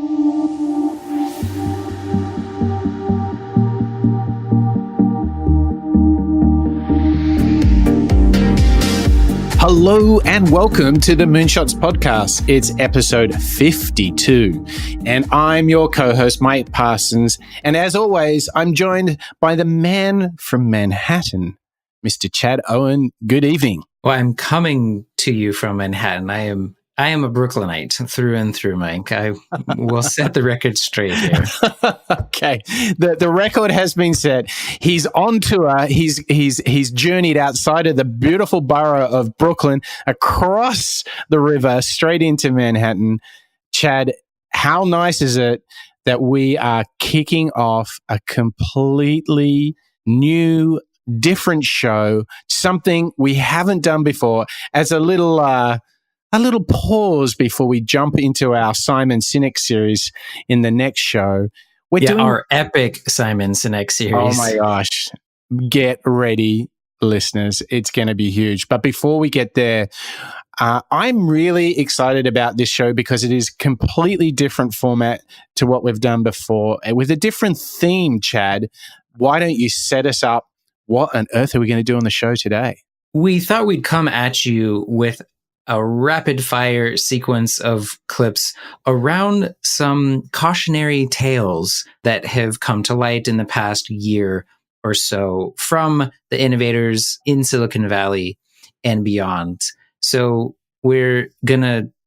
Hello and welcome to the Moonshots podcast. It's episode 52 and I'm your co-host, Mike Parsons. And as always, I'm joined by the man from Manhattan, Mr. Chad Owen. Good evening. Well, I'm coming to you from Manhattan. I am a Brooklynite through and through, Mike. I will set the record straight here. Okay. The record has been set. He's on tour. He's journeyed outside of the beautiful borough of Brooklyn, across the river, straight into Manhattan. Chad, how nice is it that we are kicking off a completely new, different show, something we haven't done before, as a little pause before we jump into our Simon Sinek series in the next show. We're doing our epic Simon Sinek series. Oh my gosh. Get ready, listeners. It's going to be huge. But before we get there, I'm really excited about this show because it is completely different format to what we've done before, with a different theme. Chad, why don't you set us up? What on earth are we going to do on the show today? We thought we'd come at you with a rapid fire sequence of clips around some cautionary tales that have come to light in the past year or so from the innovators in Silicon Valley and beyond. So I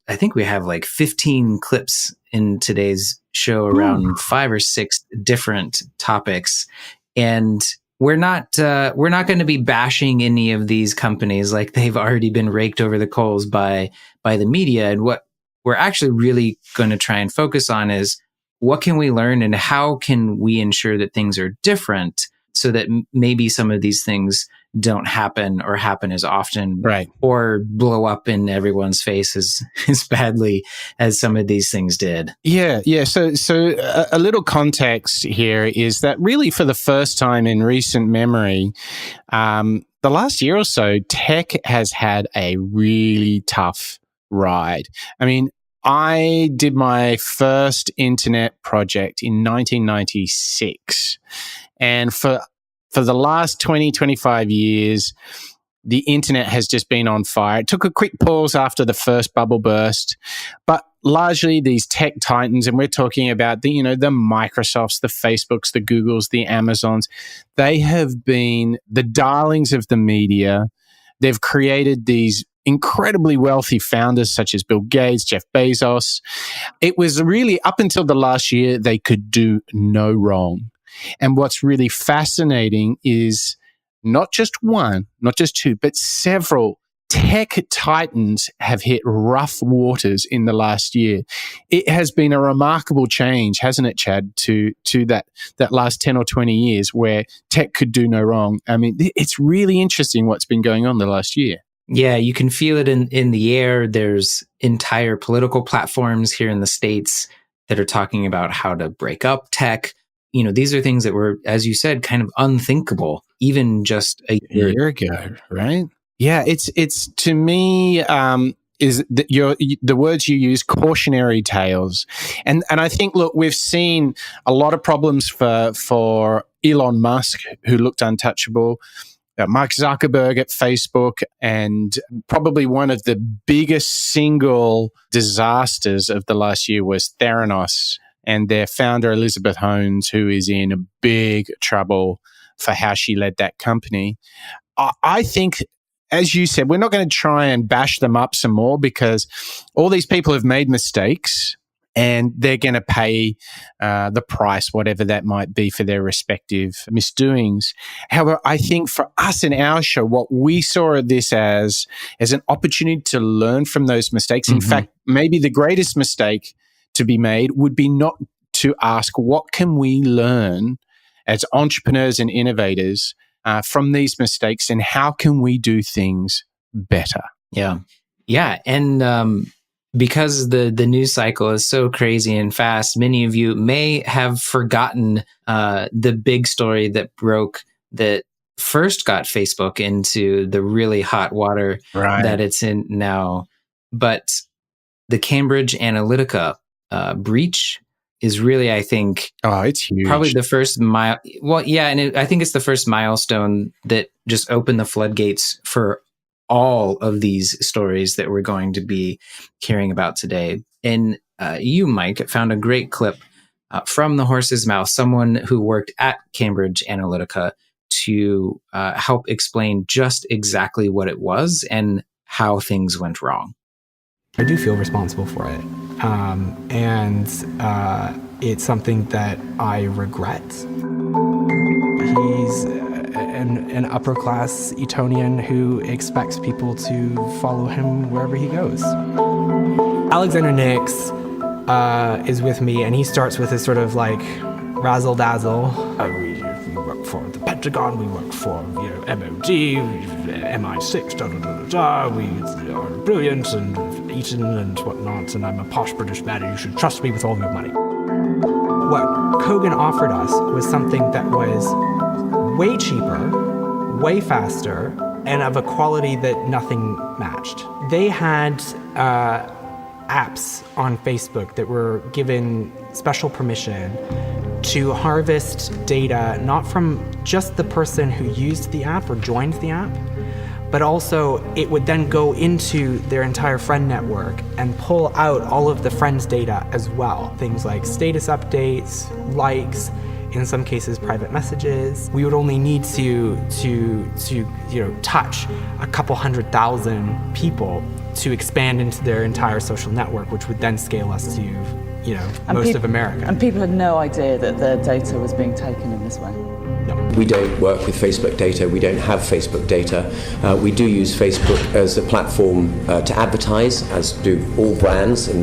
think we have like 15 clips in today's show around 5 or 6 different topics. And we're not going to be bashing any of these companies like they've already been raked over the coals by the media. And what we're actually really going to try and focus on is what can we learn and how can we ensure that things are different so that maybe some of these things don't happen or happen as often, right, or blow up in everyone's face as badly as some of these things did. Yeah. So a little context here is that really for the first time in recent memory, the last year or so, tech has had a really tough ride. I mean, I did my first internet project in 1996, and for the last 20, 25 years, the internet has just been on fire. It took a quick pause after the first bubble burst, but largely these tech titans, and we're talking about the Microsofts, the Facebooks, the Googles, the Amazons, they have been the darlings of the media. They've created these incredibly wealthy founders such as Bill Gates, Jeff Bezos. It was really up until the last year, they could do no wrong. And what's really fascinating is not just one, not just two, but several tech titans have hit rough waters in the last year. It has been a remarkable change, hasn't it, Chad, to that last 10 or 20 years where tech could do no wrong. I mean, it's really interesting what's been going on the last year. Yeah, you can feel it in the air. There's entire political platforms here in the States that are talking about how to break up tech. These are things that were, as you said, kind of unthinkable even just a year ago, right? Yeah, it's to me, is the words you use, cautionary tales. And I think, look, we've seen a lot of problems for Elon Musk, who looked untouchable, Mark Zuckerberg at Facebook, and probably one of the biggest single disasters of the last year was Theranos and their founder, Elizabeth Holmes, who is in big trouble for how she led that company. I think, as you said, we're not going to try and bash them up some more because all these people have made mistakes and they're going to pay the price, whatever that might be, for their respective misdoings. However, I think for us in our show, what we saw this as an opportunity to learn from those mistakes. In fact, maybe the greatest mistake to be made would be not to ask, what can we learn as entrepreneurs and innovators from these mistakes, and how can we do things better? Yeah. And because the news cycle is so crazy and fast, many of you may have forgotten the big story that broke that first got Facebook into the really hot water that it's in now. But the Cambridge Analytica breach is really, I think, it's huge. probably the first I think it's the first milestone that just opened the floodgates for all of these stories that we're going to be hearing about today. And you, Mike, found a great clip from the horse's mouth, someone who worked at Cambridge Analytica, to help explain just exactly what it was and how things went wrong. I do feel responsible for it. And it's something that I regret. He's an upper-class Etonian who expects people to follow him wherever he goes. Alexander Nix is with me, and he starts with his sort of like razzle-dazzle. We work for the Pentagon, we work for MOD, MI6, we are brilliant and Eton and whatnot, and I'm a posh British man, and you should trust me with all your money. What Kogan offered us was something that was way cheaper, way faster, and of a quality that nothing matched. They had apps on Facebook that were given special permission to harvest data, not from just the person who used the app or joined the app, but also it would then go into their entire friend network and pull out all of the friends' data as well. Things like status updates, likes, in some cases private messages. We would only need to touch a couple 100,000 people to expand into their entire social network, which would then scale us to most of America. And people had no idea that their data was being taken in this way. No. We don't work with Facebook data. We don't have Facebook data. We do use Facebook as a platform to advertise, as do all brands and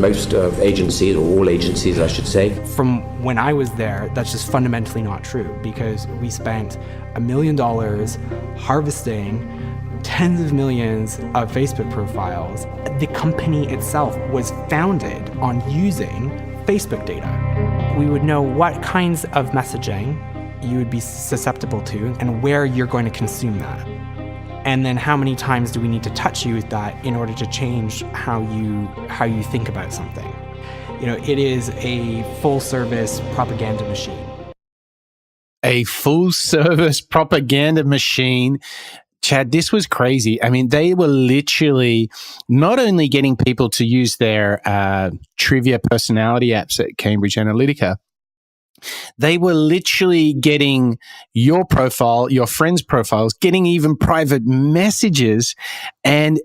most agencies, or all agencies, I should say. From when I was there, that's just fundamentally not true, because we spent $1 million harvesting tens of millions of Facebook profiles. The company itself was founded on using Facebook data. We would know what kinds of messaging you would be susceptible to and where you're going to consume that. And then how many times do we need to touch you with that in order to change how you think about something? It is a full-service propaganda machine. A full-service propaganda machine. Chad, this was crazy. I mean, they were literally not only getting people to use their trivia personality apps at Cambridge Analytica, they were literally getting your profile, your friends' profiles, getting even private messages. And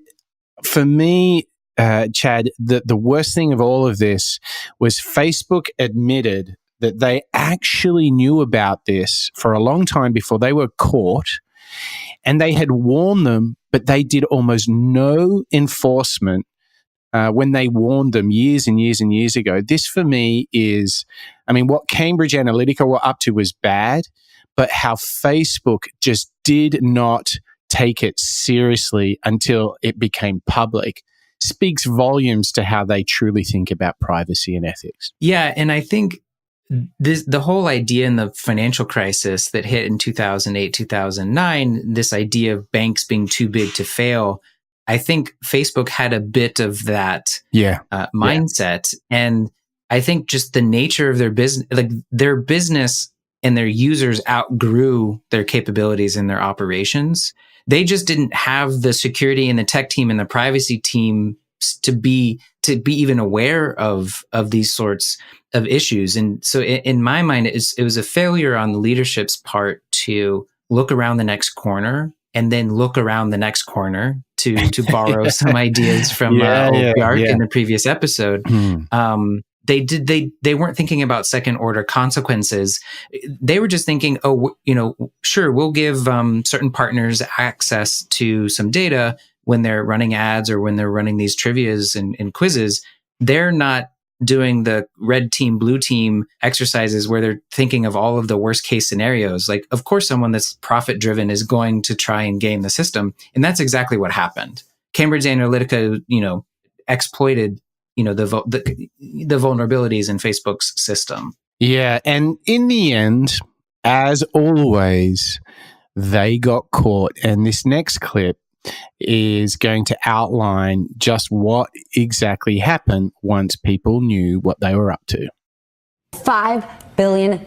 for me, Chad, the worst thing of all of this was Facebook admitted that they actually knew about this for a long time before they were caught. And they had warned them, but they did almost no enforcement when they warned them years and years and years ago. This for me is, what Cambridge Analytica were up to was bad, but how Facebook just did not take it seriously until it became public speaks volumes to how they truly think about privacy and ethics. Yeah, and I think the whole idea in the financial crisis that hit in 2008, 2009, this idea of banks being too big to fail, I think Facebook had a bit of that mindset. And I think just the nature of their business and their users outgrew their capabilities and their operations. They just didn't have the security and the tech team and the privacy team to be even aware of these sorts of issues. And so in my mind, it was a failure on the leadership's part to look around the next corner and then look around the next corner to borrow some ideas from Bjark in the previous episode. They weren't thinking about second order consequences. They were just thinking, sure, we'll give certain partners access to some data when they're running ads or when they're running these trivias and quizzes. They're not doing the red team, blue team exercises where they're thinking of all of the worst case scenarios. Like, of course, someone that's profit driven is going to try and game the system. And that's exactly what happened. Cambridge Analytica, exploited, the vulnerabilities in Facebook's system. Yeah. And in the end, as always, they got caught. And this next clip is going to outline just what exactly happened once people knew what they were up to. $5 billion.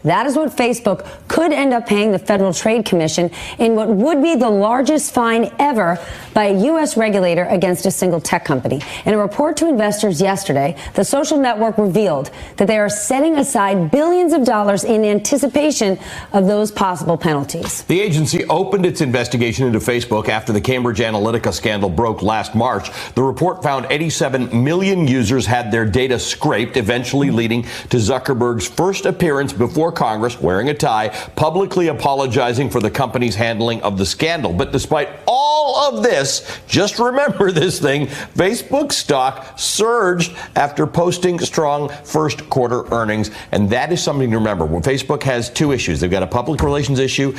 That is what Facebook could end up paying the Federal Trade Commission in what would be the largest fine ever by a U.S. regulator against a single tech company. In a report to investors yesterday, the social network revealed that they are setting aside billions of dollars in anticipation of those possible penalties. The agency opened its investigation into Facebook after the Cambridge Analytica scandal broke last March. The report found 87 million users had their data scraped, eventually leading to Zuckerberg's first appearance before Congress, wearing a tie, publicly apologizing for the company's handling of the scandal. But despite all of this, just remember this thing, Facebook stock surged after posting strong first quarter earnings. And that is something to remember. When Facebook has two issues, they've got a public relations issue.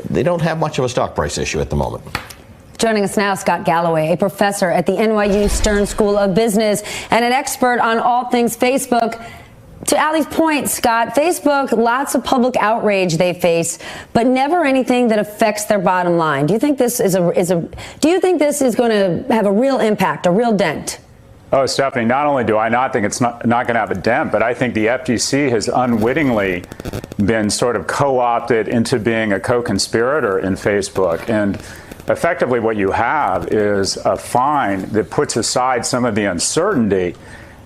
They don't have much of a stock price issue at the moment. Joining us now, Scott Galloway, a professor at the NYU Stern School of Business and an expert on all things Facebook. To Ali's point, Scott, Facebook, lots of public outrage they face, but never anything that affects their bottom line. Do you think this is do you think this is going to have a real impact, a real dent? Oh, Stephanie, not only do I not think it's not going to have a dent, but I think the FTC has unwittingly been sort of co-opted into being a co-conspirator in Facebook. And effectively what you have is a fine that puts aside some of the uncertainty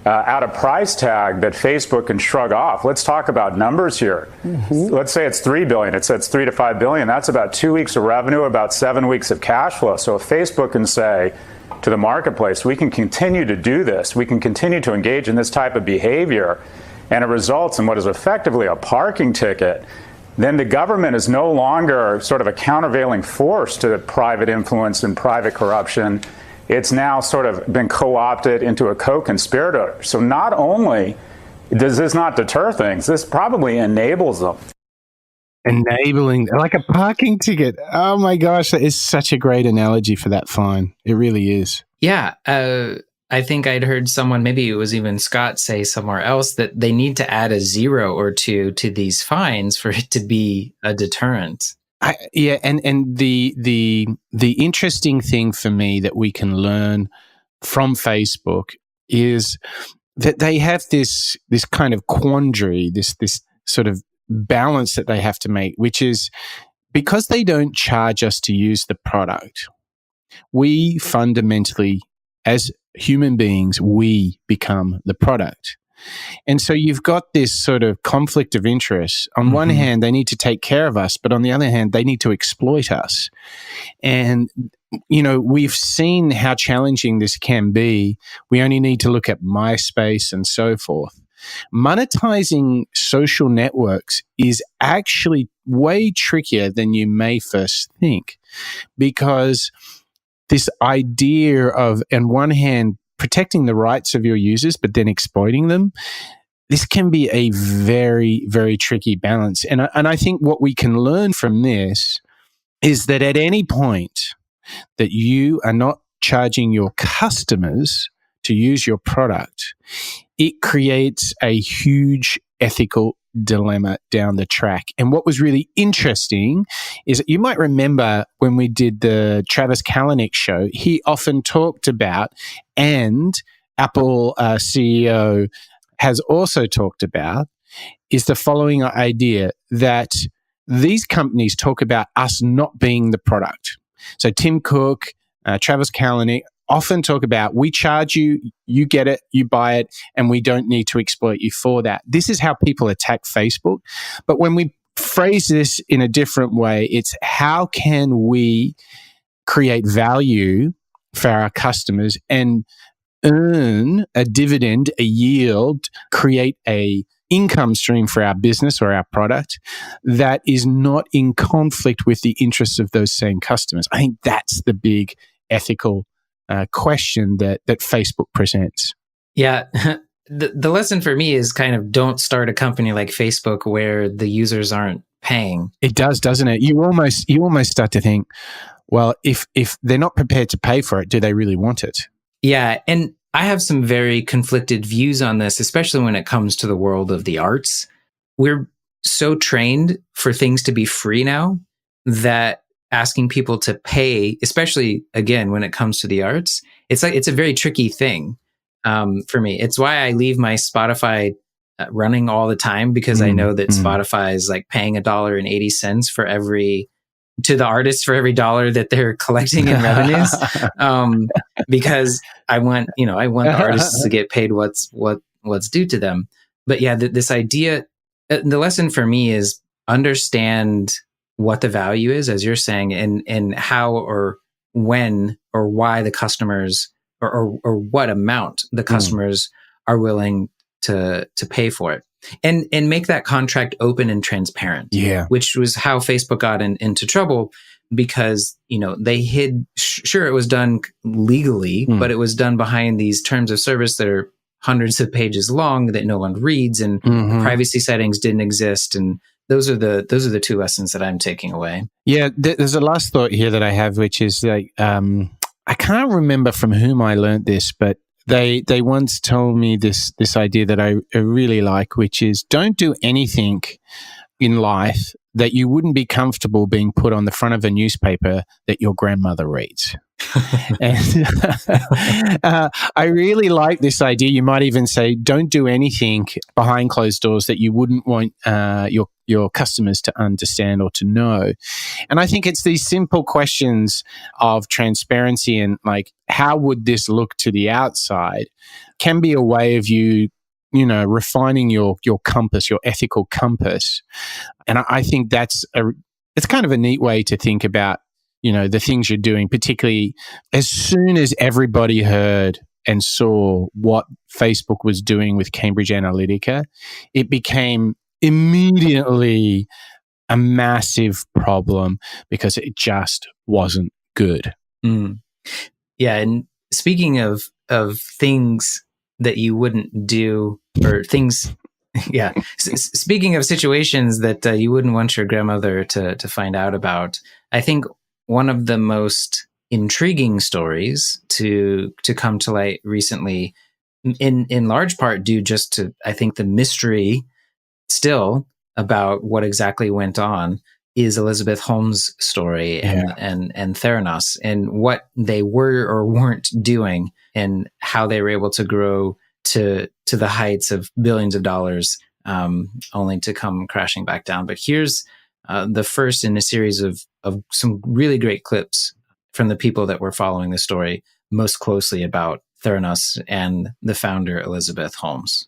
at a price tag that Facebook can shrug off. Let's talk about numbers here. Let's say it's $3 billion. It says $3 to $5 billion. That's about 2 weeks of revenue, about 7 weeks of cash flow. So if Facebook can say to the marketplace, we can continue to do this, we can continue to engage in this type of behavior, and it results in what is effectively a parking ticket, then the government is no longer sort of a countervailing force to private influence and private corruption. It's now sort of been co-opted into a co-conspirator. So not only does this not deter things, this probably enables them. Enabling, like a parking ticket. Oh my gosh, that is such a great analogy for that fine. It really is. Yeah. I think I'd heard someone, maybe it was even Scott, say somewhere else that they need to add a 0 or 2 to these fines for it to be a deterrent. And the interesting thing for me that we can learn from Facebook is that they have this kind of quandary, this sort of balance that they have to make, which is because they don't charge us to use the product, we fundamentally, as human beings, we become the product. And so you've got this sort of conflict of interest. On one hand, they need to take care of us, but on the other hand, they need to exploit us. And, you know, we've seen how challenging this can be. We only need to look at MySpace and so forth. Monetizing social networks is actually way trickier than you may first think, because this idea of, on one hand, protecting the rights of your users, but then exploiting them, this can be a very, very tricky balance. And I think what we can learn from this is that at any point that you are not charging your customers to use your product, it creates a huge ethical dilemma down the track. And what was really interesting is that you might remember when we did the Travis Kalanick show, he often talked about, and Apple CEO has also talked about, is the following idea that these companies talk about us not being the product. So Tim Cook, Travis Kalanick often talk about, we charge you, you get it, you buy it, and we don't need to exploit you for that. This is how people attack Facebook. But when we phrase this in a different way, it's how can we create value for our customers and earn a dividend, a yield, create a income stream for our business or our product that is not in conflict with the interests of those same customers. I think that's the big ethical question that Facebook presents. Yeah. The lesson for me is kind of don't start a company like Facebook where the users aren't paying. It does, doesn't it? You almost start to think, well, if they're not prepared to pay for it, do they really want it? Yeah. And I have some very conflicted views on this, especially when it comes to the world of the arts. We're so trained for things to be free now that asking people to pay, especially again, when it comes to the arts, it's a very tricky thing for me. It's why I leave my Spotify running all the time, because I know that Spotify is like paying $1.80 for to the artists for every dollar that they're collecting in revenues. Because I want the artists to get paid what's due to them. But yeah, this idea, the lesson for me is understand what the value is, as you're saying, and how or when or why the customers or what amount the customers are willing to pay for it, and make that contract open and transparent. Yeah, which was how Facebook got into trouble, because they hid. Sure, it was done legally, but it was done behind these terms of service that are hundreds of pages long that no one reads, and privacy settings didn't exist. And those are the two lessons that I'm taking away. Yeah, there's a last thought here that I have, which is like I can't remember from whom I learned this, but they once told me this idea that I really like, which is don't do anything in life that you wouldn't be comfortable being put on the front of a newspaper that your grandmother reads. And I really like this idea. You might even say, don't do anything behind closed doors that you wouldn't want your customers to understand or to know. And I think it's these simple questions of transparency and like, how would this look to the outside, can be a way of you refining your compass, your ethical compass. And I think it's kind of a neat way to think about, the things you're doing, particularly as soon as everybody heard and saw what Facebook was doing with Cambridge Analytica, it became immediately a massive problem because it just wasn't good. Yeah. And speaking of things that you wouldn't do, or things, yeah. Speaking of situations that you wouldn't want your grandmother to find out about, I think one of the most intriguing stories to come to light recently, in large part due just to, I think, the mystery still about what exactly went on, is Elizabeth Holmes' story and Theranos, and what they were or weren't doing, and how they were able to grow to the heights of billions of dollars, only to come crashing back down. But here's the first in a series of some really great clips from the people that were following the story most closely about Theranos and the founder, Elizabeth Holmes.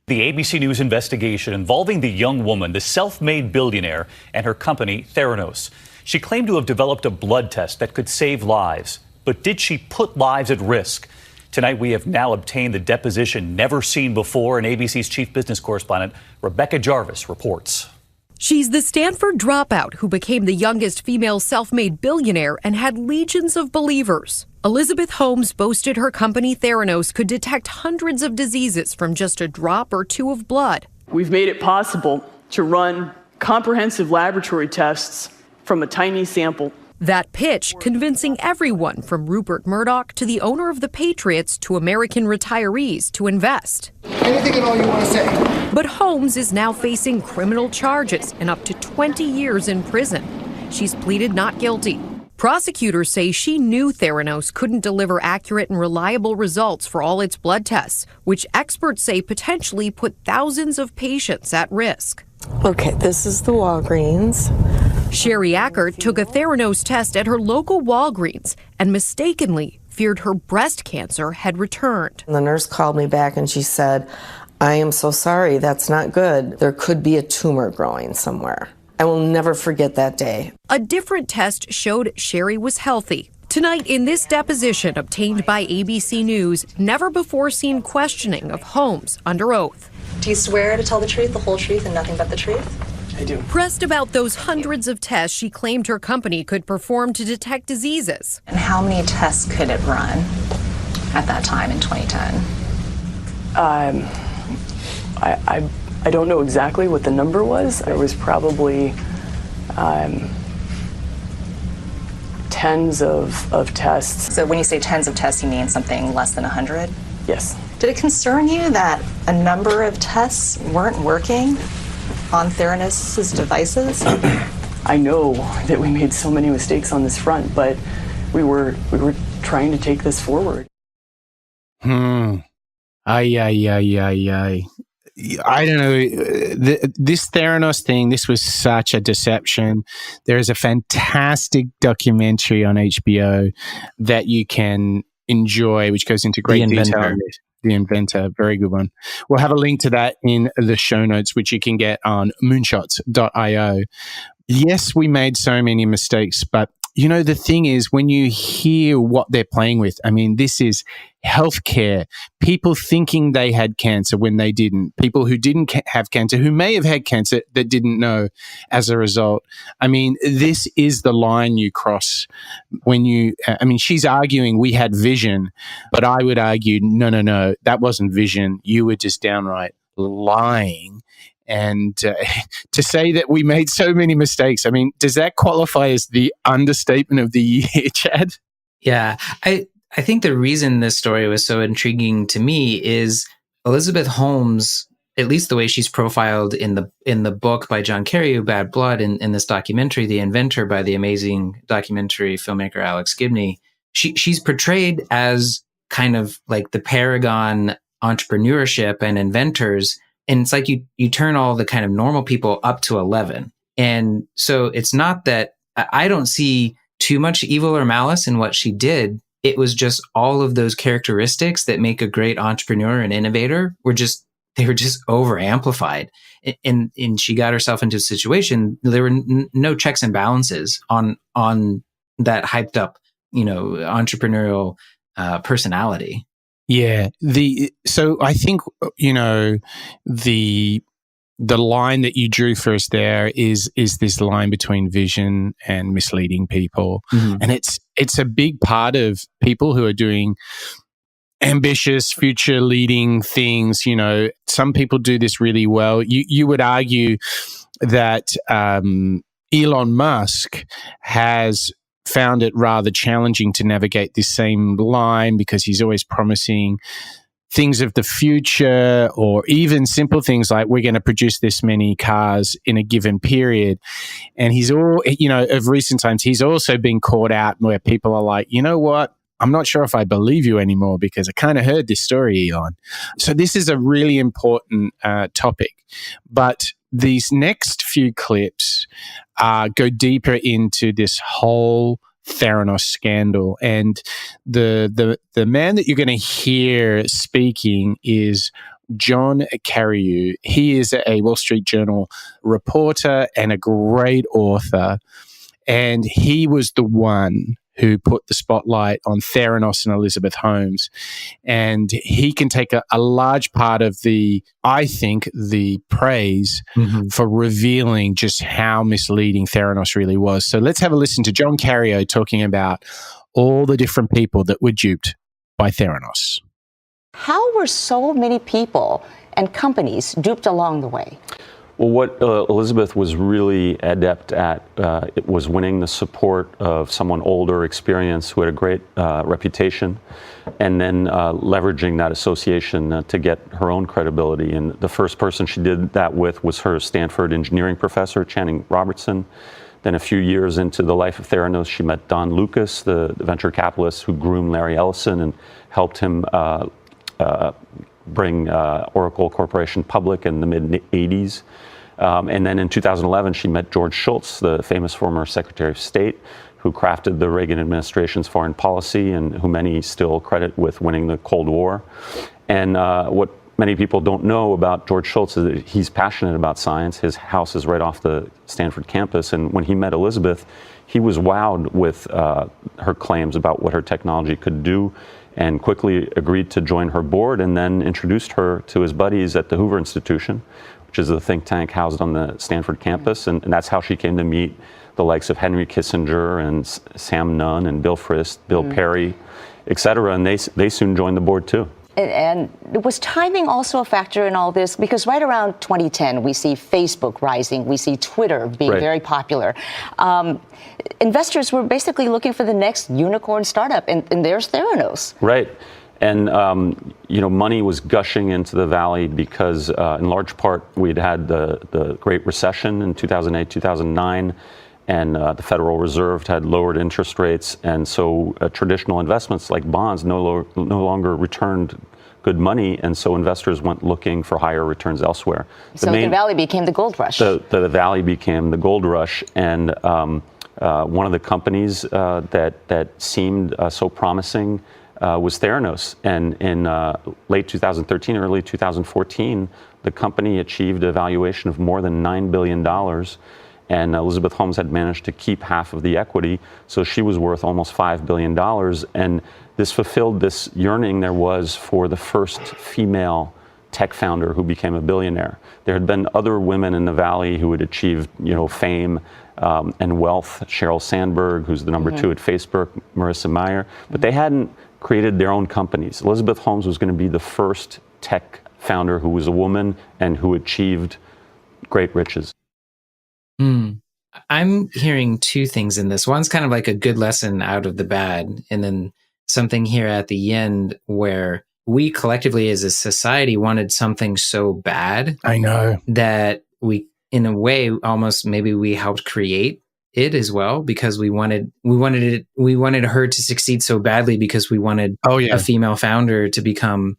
The ABC News investigation involving the young woman, the self-made billionaire, and her company, Theranos. She claimed to have developed a blood test that could save lives. But did she put lives at risk? Tonight, we have now obtained the deposition never seen before, and ABC's chief business correspondent, Rebecca Jarvis, reports. She's the Stanford dropout who became the youngest female self-made billionaire and had legions of believers. Elizabeth Holmes boasted her company Theranos could detect hundreds of diseases from just a drop or two of blood. We've made it possible to run comprehensive laboratory tests from a tiny sample. That pitch convincing everyone from Rupert Murdoch to the owner of the Patriots to American retirees to invest. Anything at all you want to say? But Holmes is now facing criminal charges and up to 20 years in prison. She's pleaded not guilty. Prosecutors say she knew Theranos couldn't deliver accurate and reliable results for all its blood tests, which experts say potentially put thousands of patients at risk. Okay, this is the Walgreens. Sherry Ackert took a Theranos test at her local Walgreens and mistakenly feared her breast cancer had returned. The nurse called me back and she said, "I am so sorry, that's not good. There could be a tumor growing somewhere." I will never forget that day. A different test showed Sherry was healthy. Tonight, in this deposition obtained by ABC News, never before seen questioning of Holmes under oath. Do you swear to tell the truth, the whole truth, and nothing but the truth? I do. Pressed about those hundreds of tests she claimed her company could perform to detect diseases. And how many tests could it run at that time in 2010? I don't know exactly what the number was. It was probably tens of tests. So when you say tens of tests, you mean something less than 100? Yes. Did it concern you that a number of tests weren't working on Theranos' devices? I know that we made so many mistakes on this front, but we were trying to take this forward. Ay. I don't know. This Theranos thing, this was such a deception. There is a fantastic documentary on HBO that you can enjoy, which goes into great detail on this. The Inventor, very good one. We'll have a link to that in the show notes, which you can get on moonshots.io. Yes, we made so many mistakes, but you know, the thing is, when you hear what they're playing with, I mean, this is healthcare. People thinking they had cancer when they didn't. People who didn't have cancer, who may have had cancer that didn't know as a result. I mean, this is the line you cross when you, I mean, she's arguing we had vision, but I would argue, no, that wasn't vision. You were just downright lying. And to say that we made so many mistakes, I mean, does that qualify as the understatement of the year, Chad? Yeah, I think the reason this story was so intriguing to me is Elizabeth Holmes, at least the way she's profiled in the book by John Carreyrou, Bad Blood, in this documentary, The Inventor, by the amazing documentary filmmaker Alex Gibney. She's portrayed as kind of like the paragon entrepreneurship and inventors. And it's like you turn all the kind of normal people up to 11. And so it's not that I don't see too much evil or malice in what she did. It was just all of those characteristics that make a great entrepreneur and innovator they were just over amplified. And she got herself into a situation. There were no checks and balances on that hyped up, entrepreneurial personality. Yeah. So I think, the line that you drew for us there is this line between vision and misleading people. Mm-hmm. And it's a big part of people who are doing ambitious, future leading things. Some people do this really well. You would argue that Elon Musk has found it rather challenging to navigate this same line because he's always promising things of the future, or even simple things like we're going to produce this many cars in a given period. And he's of recent times, he's also been caught out where people are like, you know what? I'm not sure if I believe you anymore because I kind of heard this story, Elon. So this is a really important topic. But these next few clips go deeper into this whole Theranos scandal. And the man that you're going to hear speaking is John Carreyrou. He is a Wall Street Journal reporter and a great author. And he was the one who put the spotlight on Theranos and Elizabeth Holmes. And he can take a large part of the praise for revealing just how misleading Theranos really was. So let's have a listen to John Carreyrou talking about all the different people that were duped by Theranos. How were so many people and companies duped along the way? Well, what Elizabeth was really adept at it was winning the support of someone older, experienced, who had a great reputation, and then leveraging that association to get her own credibility. And the first person she did that with was her Stanford engineering professor, Channing Robertson. Then a few years into the life of Theranos, she met Don Lucas, the venture capitalist who groomed Larry Ellison and helped him bring Oracle Corporation public in the mid-'80s. And then in 2011, she met George Shultz, the famous former Secretary of State, who crafted the Reagan administration's foreign policy and who many still credit with winning the Cold War. And what many people don't know about George Shultz is that he's passionate about science. His house is right off the Stanford campus. And when he met Elizabeth, he was wowed with her claims about what her technology could do, and quickly agreed to join her board, and then introduced her to his buddies at the Hoover Institution, which is a think tank housed on the Stanford campus. And that's how she came to meet the likes of Henry Kissinger and Sam Nunn and Bill Frist, Bill Perry, et cetera. And they soon joined the board too. And was timing also a factor in all this? Because right around 2010, we see Facebook rising, we see Twitter being very popular. Investors were basically looking for the next unicorn startup, and there's Theranos. Right. And, money was gushing into the valley because, in large part, we'd had the Great Recession in 2008, 2009, and the Federal Reserve had lowered interest rates. And so traditional investments like bonds no longer returned good money, and so investors went looking for higher returns elsewhere. So the Valley became the gold rush. The Valley became the gold rush, and one of the companies that seemed so promising was Theranos. And in late 2013, early 2014, the company achieved a valuation of more than $9 billion. And Elizabeth Holmes had managed to keep half of the equity, so she was worth almost $5 billion. And this fulfilled this yearning there was for the first female tech founder who became a billionaire. There had been other women in the Valley who had achieved, fame and wealth. Sheryl Sandberg, who's the number 2 at Facebook, Marissa Mayer, but they hadn't created their own companies. Elizabeth Holmes was going to be the first tech founder who was a woman and who achieved great riches. I'm hearing two things in this. One's kind of like a good lesson out of the bad, and then something here at the end where we collectively as a society wanted something so bad. I know. That we, in a way, almost maybe we helped create it as well, because we wanted her to succeed so badly because we wanted a female founder to become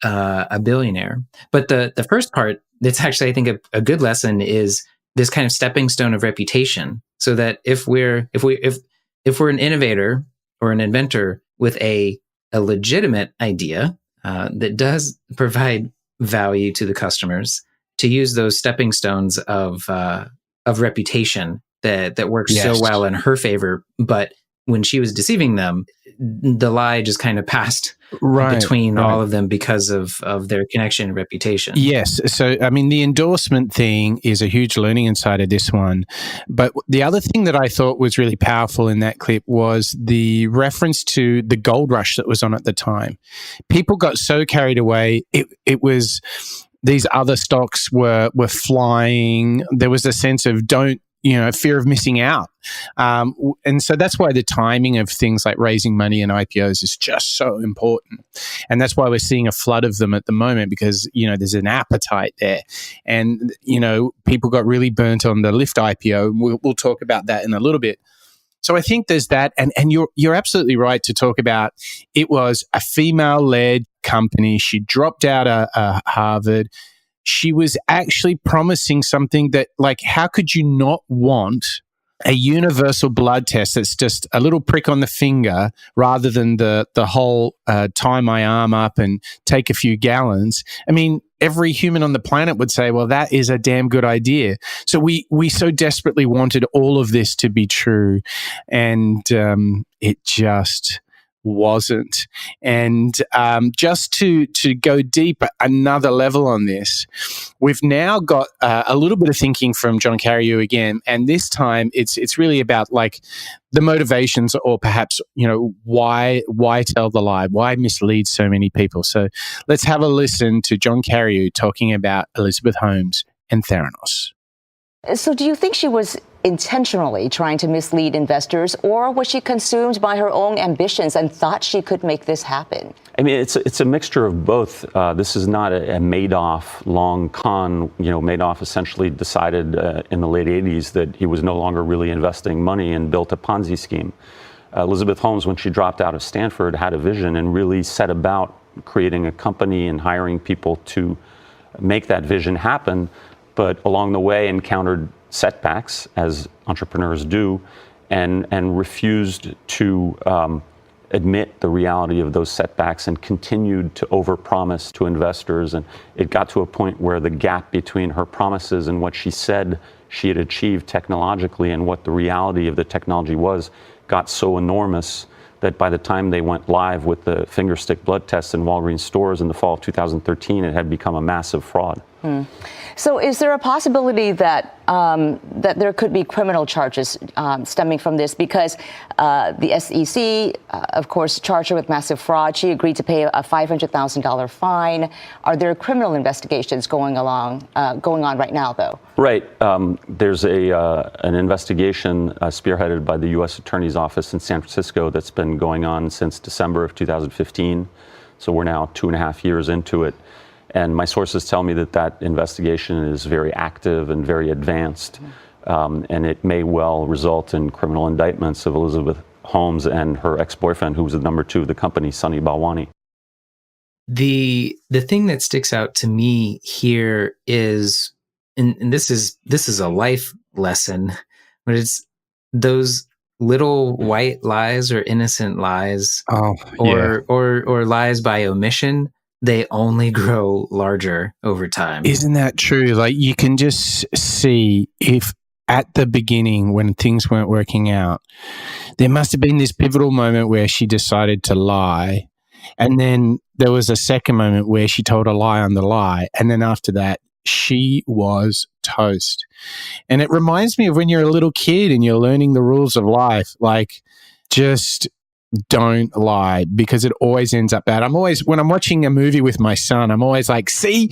a billionaire. But the first part that's actually, I think, a good lesson is this kind of stepping stone of reputation, so that if we're an innovator or an inventor with a legitimate idea that does provide value to the customers, to use those stepping stones of reputation that works so well in her favor. But when she was deceiving them, the lie just kind of passed between all of them because of their connection and reputation. Yes. So, I mean, the endorsement thing is a huge learning inside of this one. But the other thing that I thought was really powerful in that clip was the reference to the gold rush that was on at the time. People got so carried away. It was, these other stocks were flying. There was a sense of fear of missing out. And so that's why the timing of things like raising money and IPOs is just so important. And that's why we're seeing a flood of them at the moment, because, there's an appetite there. And, people got really burnt on the Lyft IPO. We'll talk about that in a little bit. So I think there's that. And you're absolutely right to talk about it was a female-led company. She dropped out of Harvard. She was actually promising something that, how could you not want a universal blood test that's just a little prick on the finger rather than the whole tie my arm up and take a few gallons? I mean, every human on the planet would say, well, that is a damn good idea. So we so desperately wanted all of this to be true, and it just wasn't. And just to go deep another level on this, we've now got a little bit of thinking from John Carreyrou again, and this time it's really about the motivations, or perhaps why tell the lie, why mislead so many people. So let's have a listen to John Carreyrou talking about Elizabeth Holmes and Theranos. So do you think she was intentionally trying to mislead investors, or was she consumed by her own ambitions and thought she could make this happen? I mean, it's a mixture of both. This is not a Madoff long con. Madoff essentially decided in the late 80s that he was no longer really investing money and built a Ponzi scheme. Elizabeth Holmes, when she dropped out of Stanford, had a vision and really set about creating a company and hiring people to make that vision happen, but along the way encountered setbacks, as entrepreneurs do, and refused to admit the reality of those setbacks and continued to overpromise to investors. And it got to a point where the gap between her promises and what she said she had achieved technologically and what the reality of the technology was got so enormous that by the time they went live with the fingerstick blood tests in Walgreens stores in the fall of 2013, it had become a massive fraud. So is there a possibility that that there could be criminal charges stemming from this? Because the SEC, of course, charged her with massive fraud. She agreed to pay a $500,000 fine. Are there criminal investigations going on right now, though? Right. There's an investigation spearheaded by the U.S. Attorney's Office in San Francisco that's been going on since December of 2015. So we're now 2.5 years into it. And my sources tell me that investigation is very active and very advanced, and it may well result in criminal indictments of Elizabeth Holmes and her ex-boyfriend, who was the number 2 of the company, Sunny Balwani. The thing that sticks out to me here is, and this is a life lesson, but it's those little white lies or innocent lies, or lies by omission. They only grow larger over time. Isn't that true? Like, you can just see, if at the beginning when things weren't working out, there must have been this pivotal moment where she decided to lie. And then there was a second moment where she told a lie on the lie. And then after that, she was toast. And it reminds me of when you're a little kid and you're learning the rules of life. Like, just don't lie, because it always ends up bad. When I'm watching a movie with my son, I'm always like, see,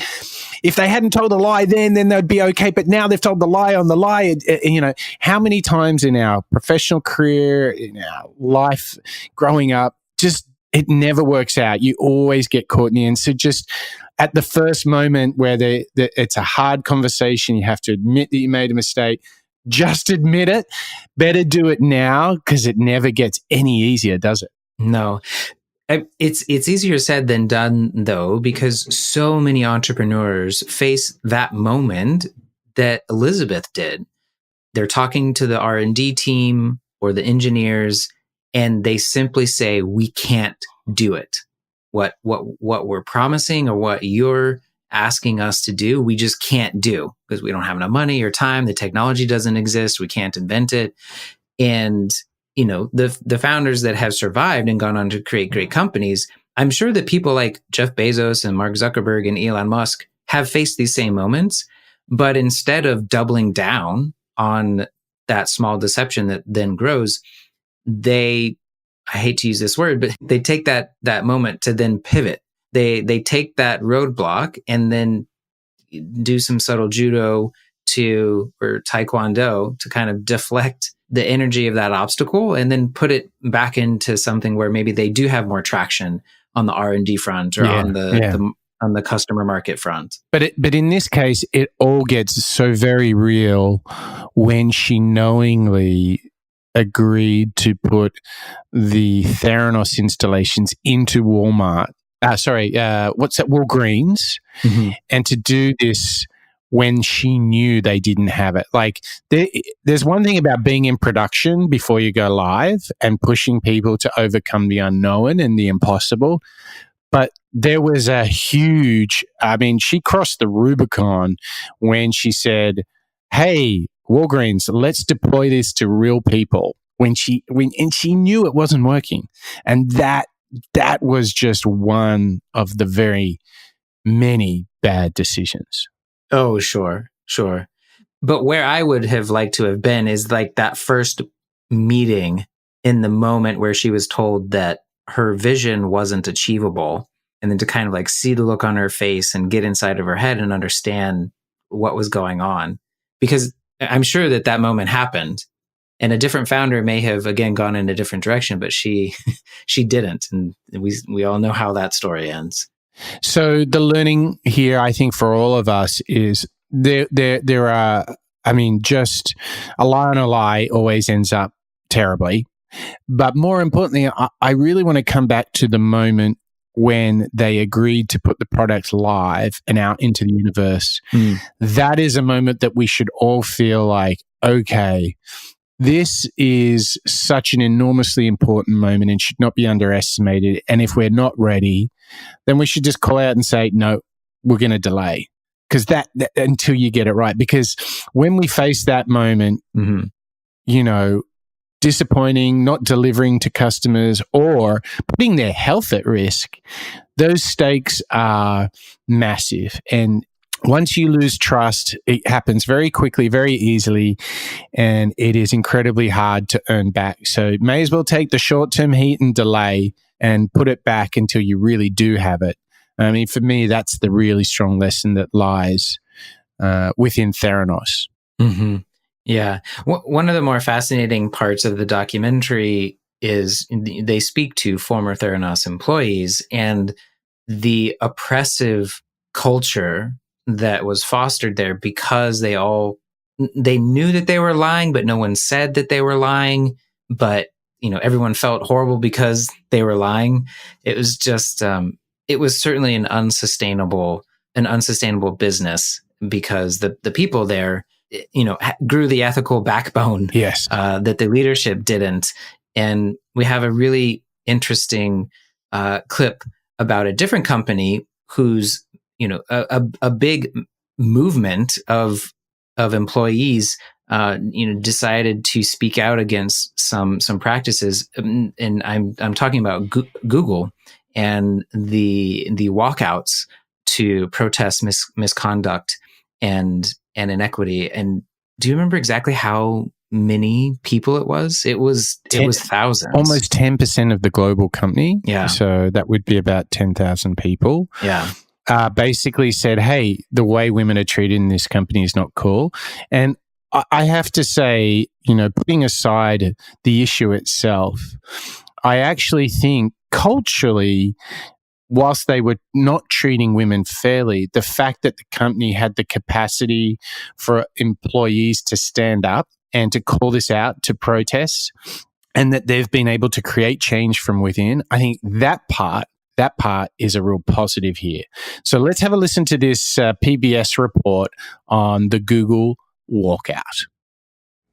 if they hadn't told a lie then they'd be okay. But now they've told the lie on the lie. And, how many times in our professional career, in our life growing up, just it never works out. You always get caught in the end. So just at the first moment where it's a hard conversation, you have to admit that you made a mistake. Just admit it. Better do it now, because it never gets any easier, does it? No. It's easier said than done, though, because so many entrepreneurs face that moment that Elizabeth did. They're talking to the R&D team or the engineers, and they simply say, we can't do it. What we're promising or what you're asking us to do, we just can't do, because we don't have enough money or time. The technology doesn't exist. We can't invent it. And, the founders that have survived and gone on to create great companies, I'm sure that people like Jeff Bezos and Mark Zuckerberg and Elon Musk have faced these same moments. But instead of doubling down on that small deception that then grows, I hate to use this word, but they take that moment to then pivot. They take that roadblock and then do some subtle judo or taekwondo to kind of deflect the energy of that obstacle, and then put it back into something where maybe they do have more traction on the R&D front or on the customer market front. But in this case, it all gets so very real when she knowingly agreed to put the Theranos installations into Walmart. Walgreens, and to do this when she knew they didn't have it. Like, there's one thing about being in production before you go live and pushing people to overcome the unknown and the impossible. But there was a huge, she crossed the Rubicon when she said, hey, Walgreens, let's deploy this to real people, and she knew it wasn't working. And that was just one of the very many bad decisions. Oh, sure. But where I would have liked to have been is like that first meeting, in the moment where she was told that her vision wasn't achievable, and then to kind of like see the look on her face and get inside of her head and understand what was going on. Because I'm sure that moment happened, and a different founder may have, again, gone in a different direction, but she didn't. And we all know how that story ends. So the learning here, I think, for all of us is there are, just a lie on a lie always ends up terribly. But more importantly, I really want to come back to the moment when they agreed to put the product live and out into the universe. That is a moment that we should all feel like, okay, this is such an enormously important moment and should not be underestimated. And if we're not ready, then we should just call out and say, no, we're going to delay. Because that until you get it right. Because when we face that moment, disappointing, not delivering to customers, or putting their health at risk, those stakes are massive. And once you lose trust, it happens very quickly, very easily, and it is incredibly hard to earn back. So may as well take the short-term heat and delay and put it back until you really do have it. For me, that's the really strong lesson that lies within Theranos. Mm-hmm. Yeah. One of the more fascinating parts of the documentary is they speak to former Theranos employees and the oppressive culture that was fostered there, because they knew that they were lying, but no one said that they were lying. But, everyone felt horrible because they were lying. It was just, it was certainly an unsustainable business, because the people there, grew the ethical backbone. Yes. That the leadership didn't. And we have a really interesting clip about a different company whose, a big movement of employees, decided to speak out against some practices. And I'm talking about Google and the walkouts to protest misconduct and inequity. And do you remember exactly how many people it was? It was thousands. Almost 10% of the global company. Yeah. So that would be about 10,000 people. Yeah. Basically said, hey, the way women are treated in this company is not cool. And I have to say, putting aside the issue itself, I actually think culturally, whilst they were not treating women fairly, the fact that the company had the capacity for employees to stand up and to call this out, to protest, and that they've been able to create change from within, I think that part is a real positive here. So let's have a listen to this PBS report on the Google walkout.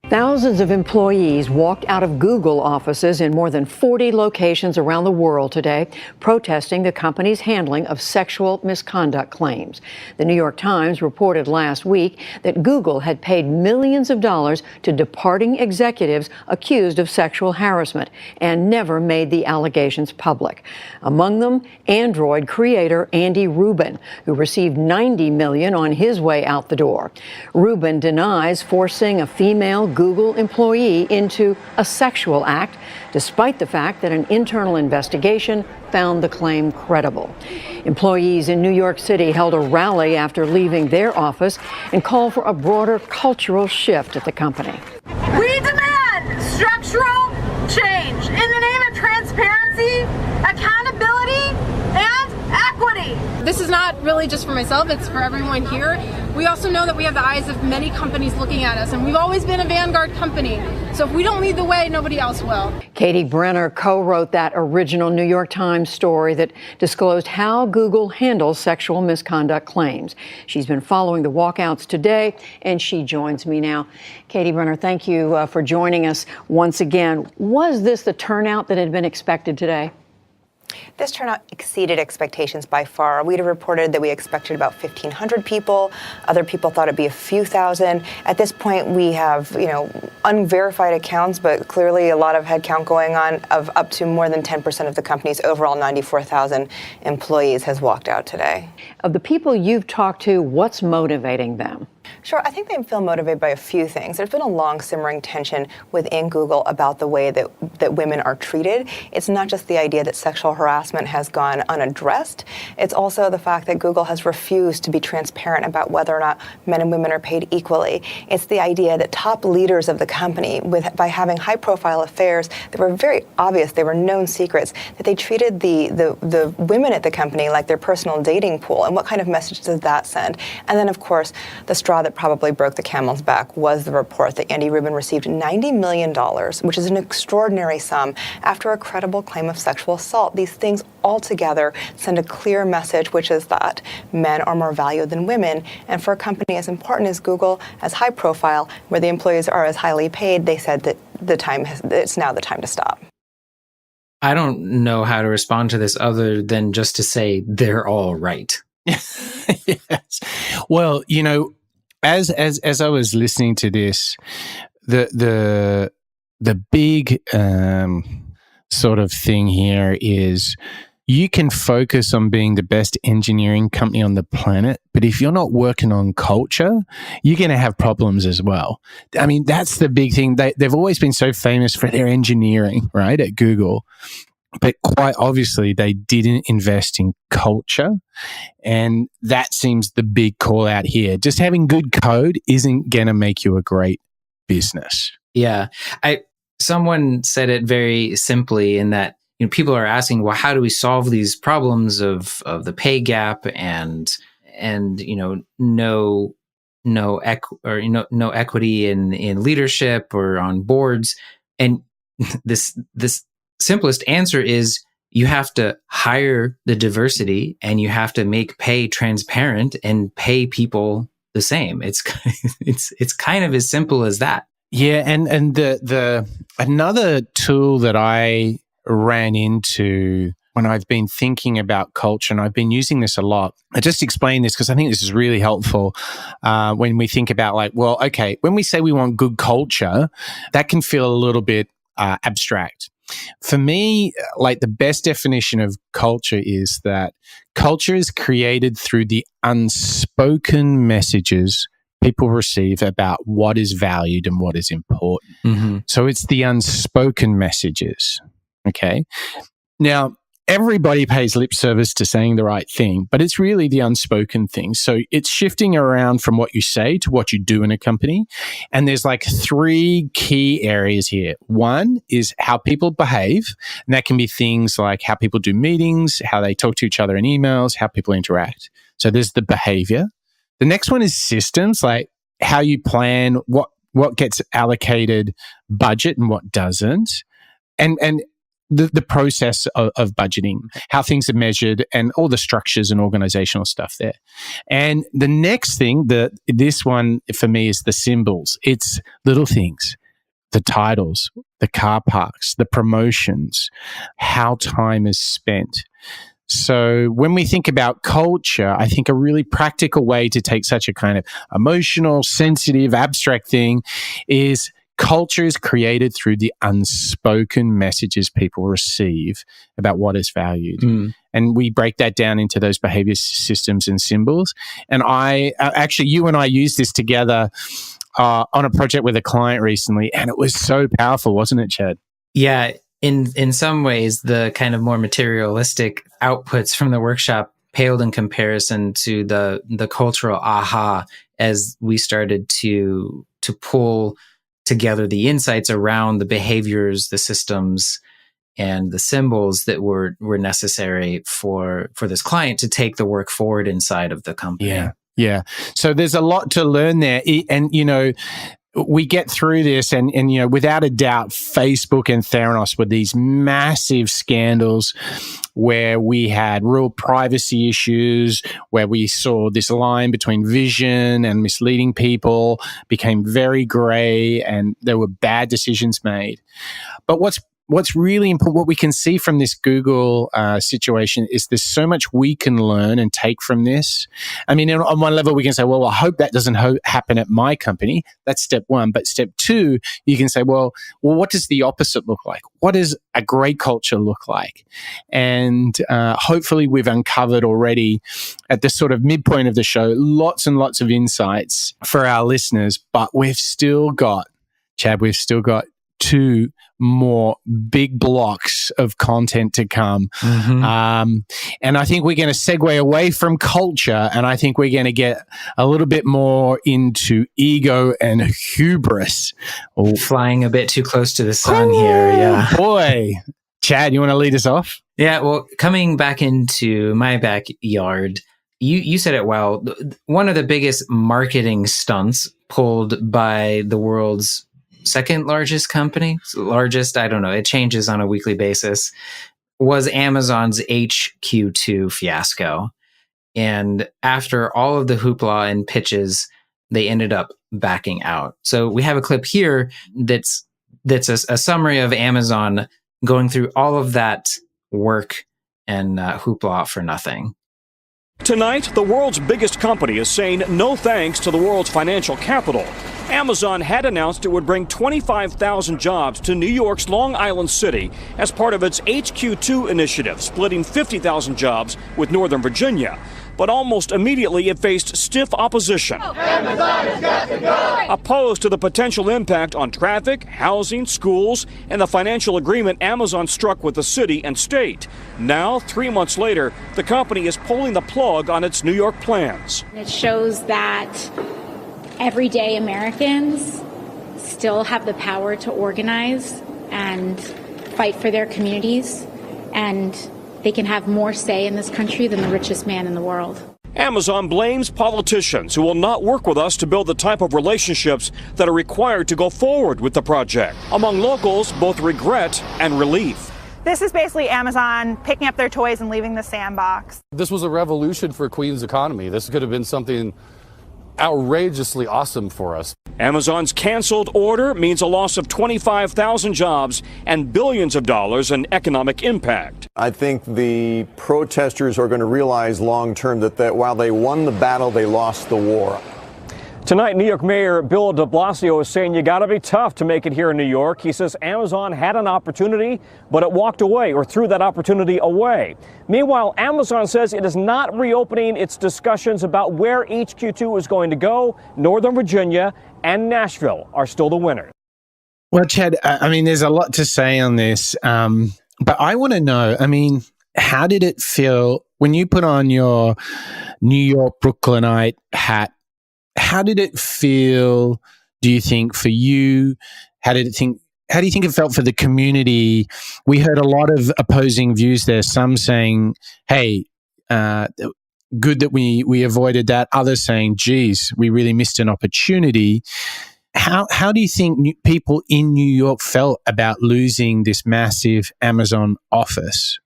Thousands of employees walked out of Google offices in more than 40 locations around the world today, protesting the company's handling of sexual misconduct claims. The New York Times reported last week that Google had paid millions of dollars to departing executives accused of sexual harassment and never made the allegations public. Among them, Android creator Andy Rubin, who received $90 million on his way out the door. Rubin denies forcing a female Google employee into a sexual act, despite the fact that an internal investigation found the claim credible. Employees in New York City held a rally after leaving their office and called for a broader cultural shift at the company. We demand structural change in the name of transparency, accountability, and equity. This is not really just for myself, it's for everyone here. We also know that we have the eyes of many companies looking at us, and we've always been a vanguard company. So if we don't lead the way, nobody else will. Katie Brenner co-wrote that original New York Times story that disclosed how Google handles sexual misconduct claims. She's been following the walkouts today, and she joins me now. Katie Brenner, thank you for joining us once again. Was this the turnout that had been expected today? This turnout exceeded expectations by far. We'd have reported that we expected about 1,500 people. Other people thought it'd be a few thousand. At this point, we have, unverified accounts, but clearly a lot of headcount going on of up to more than 10% of the company's overall 94,000 employees has walked out today. Of the people you've talked to, what's motivating them? Sure, I think they feel motivated by a few things. There's been a long simmering tension within Google about the way that women are treated. It's not just the idea that sexual harassment has gone unaddressed. It's also the fact that Google has refused to be transparent about whether or not men and women are paid equally. It's the idea that top leaders of the company, by having high-profile affairs that were very obvious, they were known secrets, that they treated the women at the company like their personal dating pool. And what kind of message does that send? And then, of course, the straw that probably broke the camel's back was the report that Andy Rubin received $90 million, which is an extraordinary sum, after a credible claim of sexual assault. These things altogether send a clear message, which is that men are more valued than women. And for a company as important as Google, as high profile, where the employees are as highly paid, they said that it's now the time to stop. I don't know how to respond to this other than just to say they're all right. Yes. Well, as I was listening to this, the big sort of thing here is you can focus on being the best engineering company on the planet, but if you're not working on culture, you're going to have problems as well. I mean, that's the big thing. They've always been so famous for their engineering, right, at Google. But quite obviously, they didn't invest in culture. And that seems the big call out here. Just having good code isn't going to make you a great business. Yeah. Someone said it very simply in that, people are asking, well, how do we solve these problems of the pay gap and no equity in leadership or on boards? And this simplest answer is you have to hire the diversity and you have to make pay transparent and pay people the same. It's kind of as simple as that. Yeah, and the another tool that I ran into when I've been thinking about culture, and I've been using this a lot. I just explain this because I think this is really helpful when we think about like, well, okay, when we say we want good culture, that can feel a little bit abstract. For me, like the best definition of culture is that culture is created through the unspoken messages people receive about what is valued and what is important. Mm-hmm. So it's the unspoken messages. Okay. Now, everybody pays lip service to saying the right thing, but it's really the unspoken thing. So it's shifting around from what you say to what you do in a company. And there's like 3 key areas here. One is how people behave. And that can be things like how people do meetings, how they talk to each other in emails, how people interact. So there's the behavior. The next one is systems, like how you plan, what gets allocated budget and what doesn't. And the process of budgeting, how things are measured, and all the structures and organizational stuff there. And the next thing, this one for me is the symbols. It's little things, the titles, the car parks, the promotions, how time is spent. So when we think about culture, I think a really practical way to take such a kind of emotional, sensitive, abstract thing is culture is created through the unspoken messages people receive about what is valued. And we break that down into those behavior systems and symbols. And you and I used this together on a project with a client recently, and it was so powerful, wasn't it, Chad? Yeah. In some ways, the kind of more materialistic outputs from the workshop paled in comparison to the cultural aha as we started to pull together the insights around the behaviors, the systems, and the symbols that were necessary for this client to take the work forward inside of the company. Yeah. So there's a lot to learn there. And, we get through this and without a doubt, Facebook and Theranos were these massive scandals where we had real privacy issues, where we saw this line between vision and misleading people became very gray, and there were bad decisions made. But what's really important, what we can see from this Google situation is there's so much we can learn and take from this. I mean, on one level, we can say, well, I hope that doesn't happen at my company. That's step one. But step two, you can say, well, what does the opposite look like? What does a great culture look like? And hopefully we've uncovered already at the sort of midpoint of the show, lots and lots of insights for our listeners. But we've still got, Chad, 2 more big blocks of content to come. Mm-hmm. And I think we're going to segue away from culture, and I think we're going to get a little bit more into ego and hubris. Flying a bit too close to the sun here, yeah. Boy. Chad, you want to lead us off? Yeah, well, coming back into my backyard, you said it well. One of the biggest marketing stunts pulled by the world's second largest company, largest, I don't know, it changes on a weekly basis, was Amazon's HQ2 fiasco. And after all of the hoopla and pitches, they ended up backing out. So we have a clip here that's a summary of Amazon going through all of that work and hoopla for nothing. Tonight, the world's biggest company is saying no thanks to the world's financial capital. Amazon had announced it would bring 25,000 jobs to New York's Long Island City as part of its HQ2 initiative, splitting 50,000 jobs with Northern Virginia. But almost immediately it faced stiff opposition. Amazon has got to go! Opposed to the potential impact on traffic, housing, schools, and the financial agreement Amazon struck with the city and state. Now, 3 months later, the company is pulling the plug on its New York plans. It shows that everyday Americans still have the power to organize and fight for their communities, and they can have more say in this country than the richest man in the world. Amazon blames politicians who will not work with us to build the type of relationships that are required to go forward with the project. Among locals, both regret and relief. This is basically Amazon picking up their toys and leaving the sandbox. This was a revolution for Queens economy. This could have been something outrageously awesome for us. Amazon's canceled order means a loss of 25,000 jobs and billions of dollars in economic impact. I think the protesters are going to realize long term that while they won the battle, they lost the war. Tonight, New York Mayor Bill de Blasio is saying you got to be tough to make it here in New York. He says Amazon had an opportunity, but it walked away or threw that opportunity away. Meanwhile, Amazon says it is not reopening its discussions about where HQ2 is going to go. Northern Virginia and Nashville are still the winners. Well, Chad, I mean, there's a lot to say on this, but I want to know, I mean, how did it feel when you put on your New York Brooklynite hat? How did it feel, do you think, for you? How do you think it felt for the community? We heard a lot of opposing views there, some saying, hey, good that we avoided that. Others saying, geez, we really missed an opportunity. How do you think people in New York felt about losing this massive Amazon office?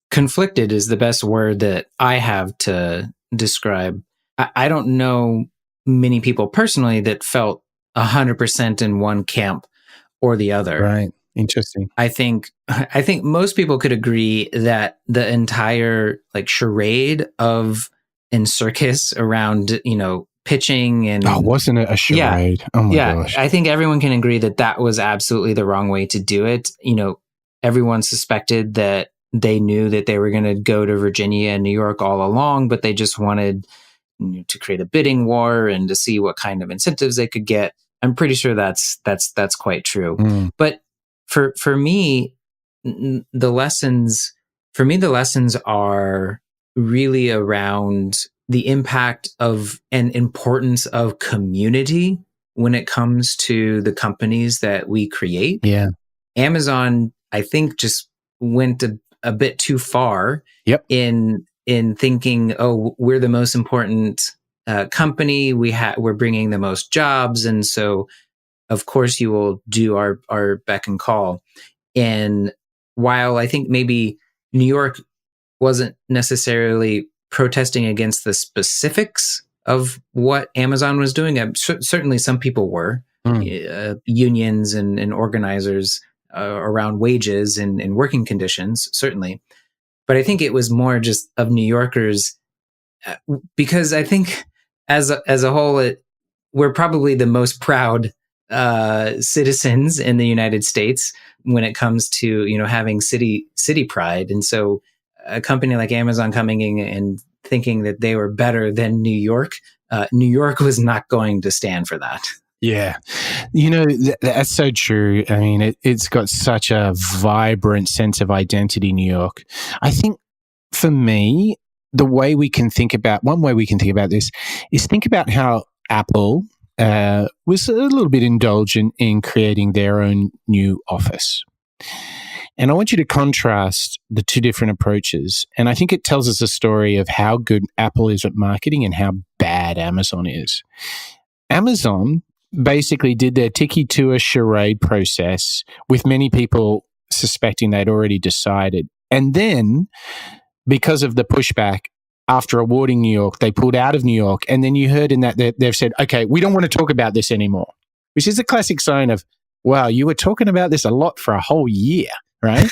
Conflicted is the best word that I have to describe. I don't know many people personally that felt 100% in one camp or the other. Right. Interesting. I think most people could agree that the entire charade and circus around, pitching and wasn't it a charade? Yeah, oh my gosh. I think everyone can agree that was absolutely the wrong way to do it. Everyone suspected that they knew that they were going to go to Virginia and New York all along, but they just wanted to create a bidding war and to see what kind of incentives they could get. I'm pretty sure that's quite true. But for me, the lessons are really around the impact of and importance of community when it comes to the companies that we create. Yeah. Amazon, I think, just went a bit too far in thinking, oh, we're the most important company. We're bringing the most jobs, and so of course you will do our beck and call. And while I think maybe New York wasn't necessarily protesting against the specifics of what Amazon was doing, certainly some people were, unions and organizers around wages and working conditions, certainly. But I think it was more just of New Yorkers, because I think as a whole, we're probably the most proud citizens in the United States when it comes to having city pride. And so a company like Amazon coming in and thinking that they were better than New York was not going to stand for that. Yeah. That's so true. I mean, it's got such a vibrant sense of identity, New York. I think for me, one way we can think about this is think about how Apple was a little bit indulgent in creating their own new office. And I want you to contrast the two different approaches. And I think it tells us a story of how good Apple is at marketing and how bad Amazon is. Amazon basically did their tiki-tour charade process with many people suspecting they'd already decided. And then, because of the pushback, after awarding New York, they pulled out of New York. And then you heard in that they've said, okay, we don't want to talk about this anymore, which is a classic sign of, wow, you were talking about this a lot for a whole year, right?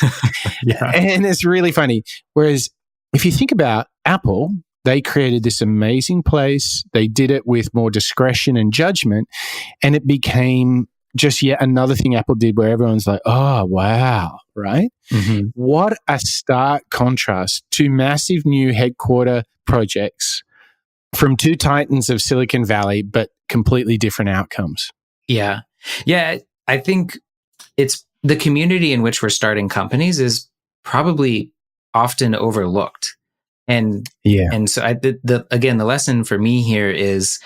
Yeah. And it's really funny. Whereas if you think about Apple, they created this amazing place. They did it with more discretion and judgment. And it became just yet another thing Apple did where everyone's like, oh, wow, right? Mm-hmm. What a stark contrast to massive new headquarter projects from two titans of Silicon Valley, but completely different outcomes. Yeah. Yeah. I think it's the community in which we're starting companies is probably often overlooked. And so the lesson for me here is,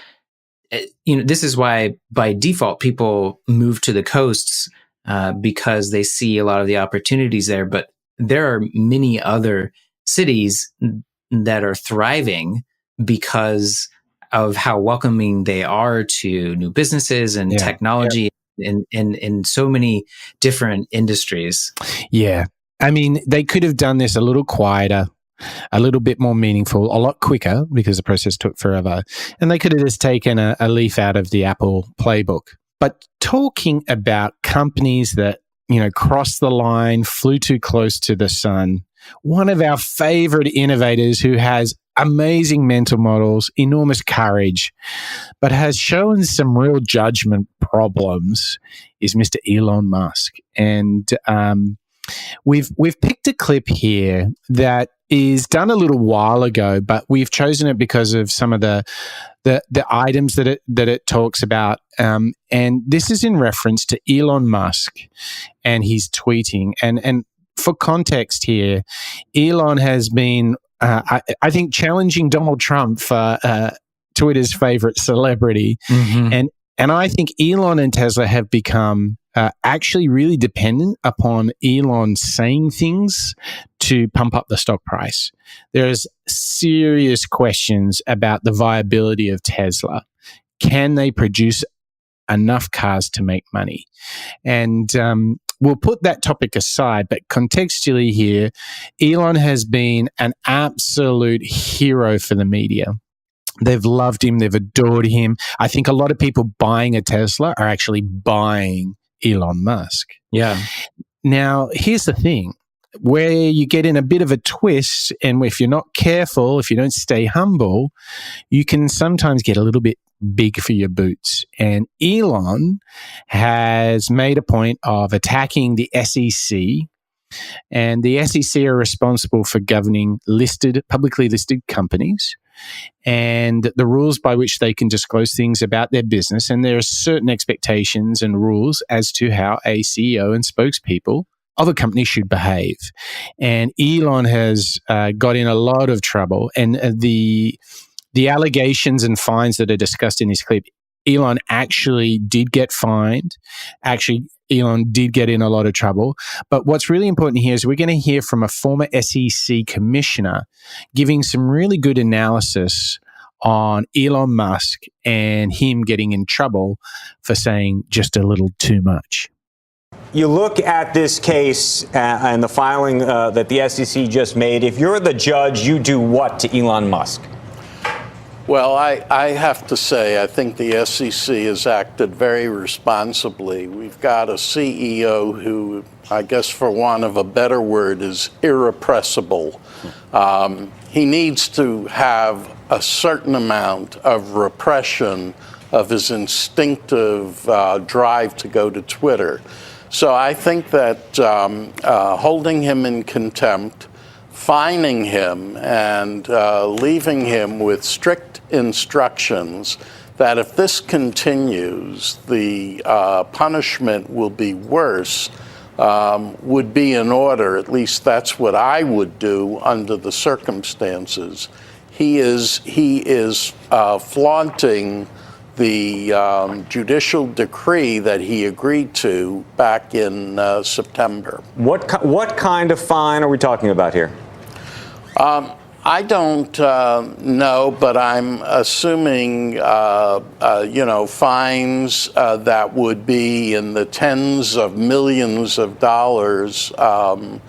this is why by default people move to the coasts because they see a lot of the opportunities there. But there are many other cities that are thriving because of how welcoming they are to new businesses and technology in so many different industries. Yeah. I mean, they could have done this a little quieter, a little bit more meaningful, a lot quicker because the process took forever. And they could have just taken a leaf out of the Apple playbook. But talking about companies that, crossed the line, flew too close to the sun, one of our favorite innovators who has amazing mental models, enormous courage, but has shown some real judgment problems is Mr. Elon Musk. And we've picked a clip here that is done a little while ago, but we've chosen it because of some of the items that it talks about. And this is in reference to Elon Musk and his tweeting. And for context here, Elon has been, I think, challenging Donald Trump for Twitter's favorite celebrity. Mm-hmm. And I think Elon and Tesla have become actually really dependent upon Elon saying things to pump up the stock price. There's serious questions about the viability of Tesla. Can they produce enough cars to make money? And we'll put that topic aside, but contextually here, Elon has been an absolute hero for the media. They've loved him. They've adored him. I think a lot of people buying a Tesla are actually buying Elon Musk. Yeah. Now, here's the thing. Where you get in a bit of a twist, and if you're not careful, if you don't stay humble, you can sometimes get a little bit big for your boots. And Elon has made a point of attacking the SEC, and the SEC are responsible for governing publicly listed companies and the rules by which they can disclose things about their business. And there are certain expectations and rules as to how a CEO and spokespeople of a company should behave. And Elon has got in a lot of trouble. And the allegations and fines that are discussed in this clip, Elon actually did get fined. Actually, Elon did get in a lot of trouble. But what's really important here is we're going to hear from a former SEC commissioner giving some really good analysis on Elon Musk and him getting in trouble for saying just a little too much. You look at this case and the filing that the SEC just made. If you're the judge, you do what to Elon Musk? Well, I have to say, I think the SEC has acted very responsibly. We've got a CEO who, I guess for want of a better word, is irrepressible. He needs to have a certain amount of repression of his instinctive drive to go to Twitter. So I think that holding him in contempt, fining him, and leaving him with strict instructions that if this continues, the punishment will be worse, would be in order. At least that's what I would do under the circumstances. He is flaunting the judicial decree that he agreed to back in September. What kind of fine are we talking about here? I don't know, but I'm assuming, fines that would be in the tens of millions of dollars to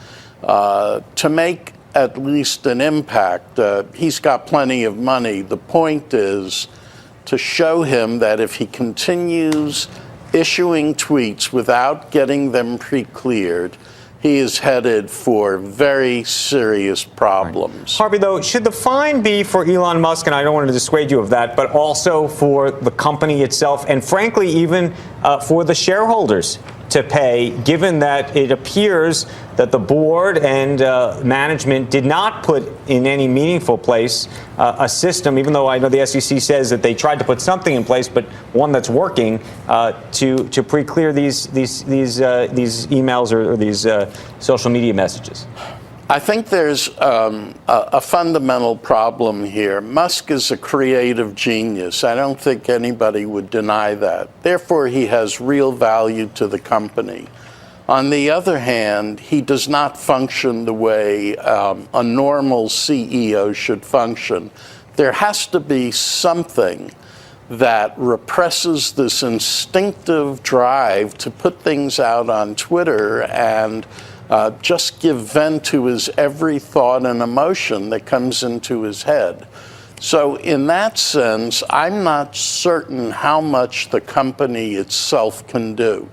make at least an impact. He's got plenty of money. The point is to show him that if he continues issuing tweets without getting them pre-cleared, he is headed for very serious problems. Right. Harvey, though, should the fine be for Elon Musk, and I don't want to dissuade you of that, but also for the company itself, and frankly, even for the shareholders to pay, given that it appears that the board and management did not put in any meaningful place a system, even though I know the SEC says that they tried to put something in place, but one that's working to pre-clear these emails or these social media messages. I think there's a fundamental problem here. Musk is a creative genius. I don't think anybody would deny that. Therefore, he has real value to the company. On the other hand, he does not function the way a normal CEO should function. There has to be something that represses this instinctive drive to put things out on Twitter and just give vent to his every thought and emotion that comes into his head. So in that sense, I'm not certain how much the company itself can do.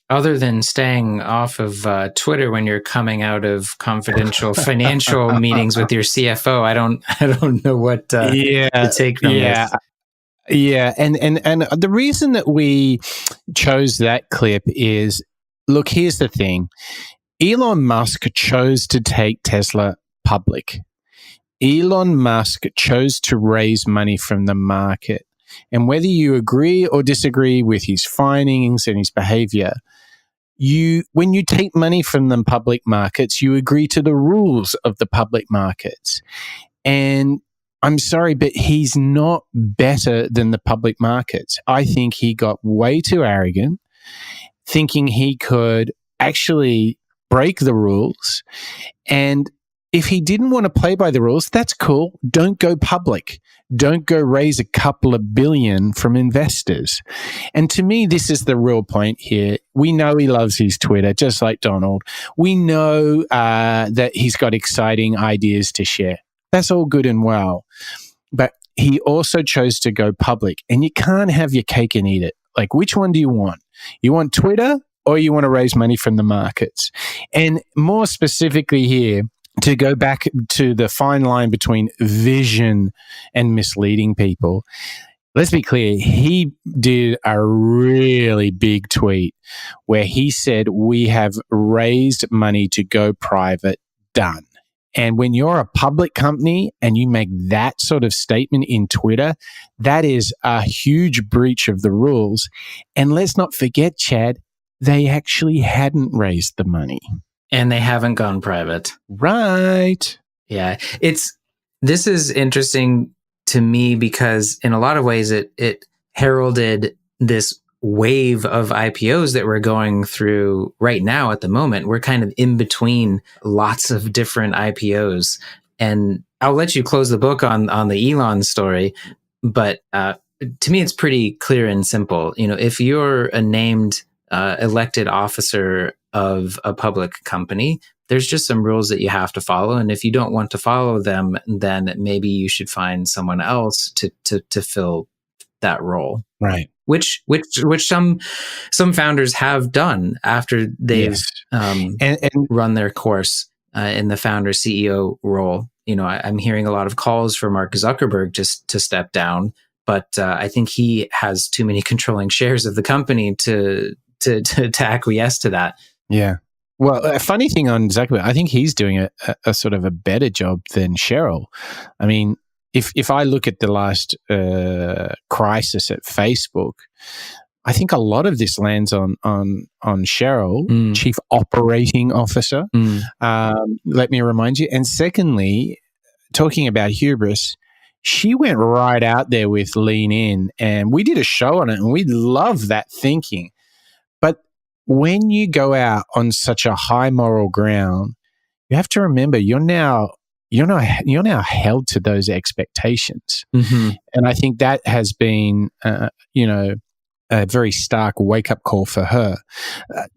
Other than staying off of Twitter when you're coming out of confidential financial meetings with your CFO, I don't know what to take from this. Yeah, and the reason that we chose that clip is, look, here's the thing. Elon Musk chose to take Tesla public. Elon Musk chose to raise money from the market. And whether you agree or disagree with his findings and his behavior, when you take money from the public markets, you agree to the rules of the public markets. And I'm sorry, but he's not better than the public markets. I think he got way too arrogant, thinking he could actually break the rules. And if he didn't want to play by the rules, that's cool. Don't go public. Don't go raise a couple of billion from investors. And to me, this is the real point here. We know he loves his Twitter, just like Donald. We know that he's got exciting ideas to share. That's all good and well. But he also chose to go public. And you can't have your cake and eat it. Like, which one do you want? You want Twitter or you want to raise money from the markets? And more specifically here, to go back to the fine line between vision and misleading people, let's be clear, he did a really big tweet where he said, we have raised money to go private, done. And when you're a public company and you make that sort of statement in Twitter, that is a huge breach of the rules. And let's not forget, Chad, they actually hadn't raised the money. And they haven't gone private. Right. Yeah. This is interesting to me because in a lot of ways it heralded this wave of IPOs that we're going through right now at the moment. We're kind of in between lots of different IPOs. And I'll let you close the book on the Elon story. But to me, it's pretty clear and simple. You know, if you're a named elected officer of a public company, there's just some rules that you have to follow. And if you don't want to follow them, then maybe you should find someone else to fill that role. Right. Which some founders have done after they've run their course in the founder CEO role. You know, I'm hearing a lot of calls for Mark Zuckerberg just to step down, but I think he has too many controlling shares of the company to acquiesce to that. Yeah. Well, a funny thing on Zuckerberg, I think he's doing a sort of a better job than Sheryl. I mean, if I look at the last crisis at Facebook, I think a lot of this lands on Sheryl, Chief Operating Officer. Let me remind you. And secondly, talking about hubris, she went right out there with Lean In, and we did a show on it, and we love that thinking. But when you go out on such a high moral ground, you have to remember you're now held to those expectations. Mm-hmm. And I think that has been, a very stark wake-up call for her.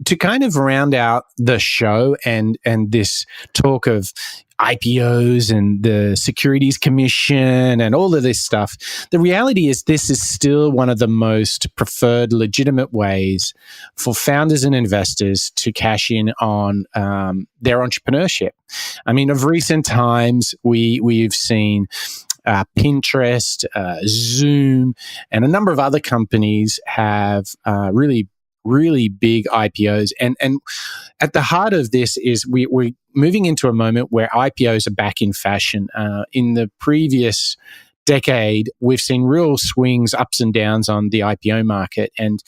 To kind of round out the show and this talk of IPOs and the Securities Commission and all of this stuff, the reality is this is still one of the most preferred legitimate ways for founders and investors to cash in on their entrepreneurship. I mean, of recent times, we've seen Pinterest, Zoom, and a number of other companies have really big IPOs. And at the heart of this is we're moving into a moment where IPOs are back in fashion. In the previous decade, we've seen real swings, ups and downs on the IPO market. And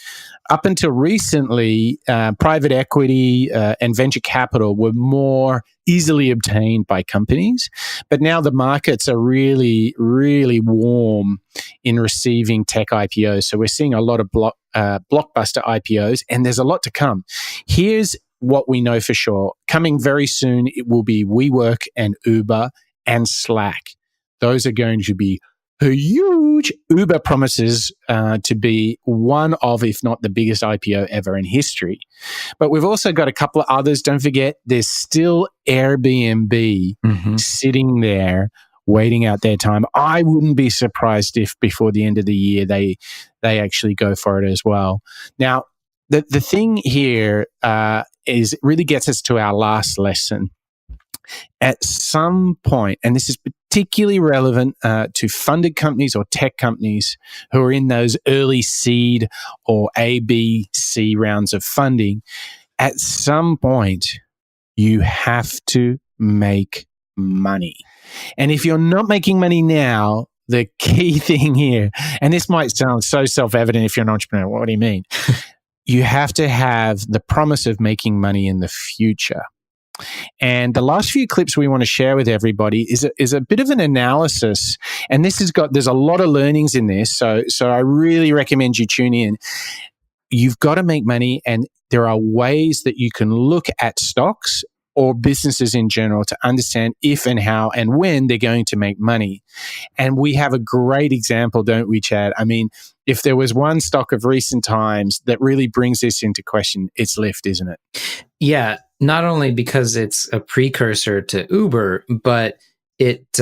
up until recently, private equity and venture capital were more easily obtained by companies. But now the markets are really, really warm in receiving tech IPOs. So we're seeing a lot of blockbuster IPOs, and there's a lot to come. Here's what we know for sure. Coming very soon, it will be WeWork and Uber and Slack. Those are going to be huge. Uber promises to be one of, if not the biggest IPO ever in history. But we've also got a couple of others. Don't forget, there's still Airbnb sitting there waiting out their time. I wouldn't be surprised if before the end of the year they actually go for it as well. Now, the thing here is it really gets us to our last lesson. At some point, and this is particularly relevant to funded companies or tech companies who are in those early seed or A, B, C rounds of funding, at some point, you have to make money. And if you're not making money now, the key thing here, and this might sound so self-evident if you're an entrepreneur, what do you mean? You have to have the promise of making money in the future. And the last few clips we want to share with everybody is a bit of an analysis. And there's a lot of learnings in this. So I really recommend you tune in. You've got to make money, and there are ways that you can look at stocks or businesses in general to understand if and how and when they're going to make money. And we have a great example, don't we, Chad? I mean, if there was one stock of recent times that really brings this into question, it's Lyft, isn't it? Yeah, not only because it's a precursor to Uber, but it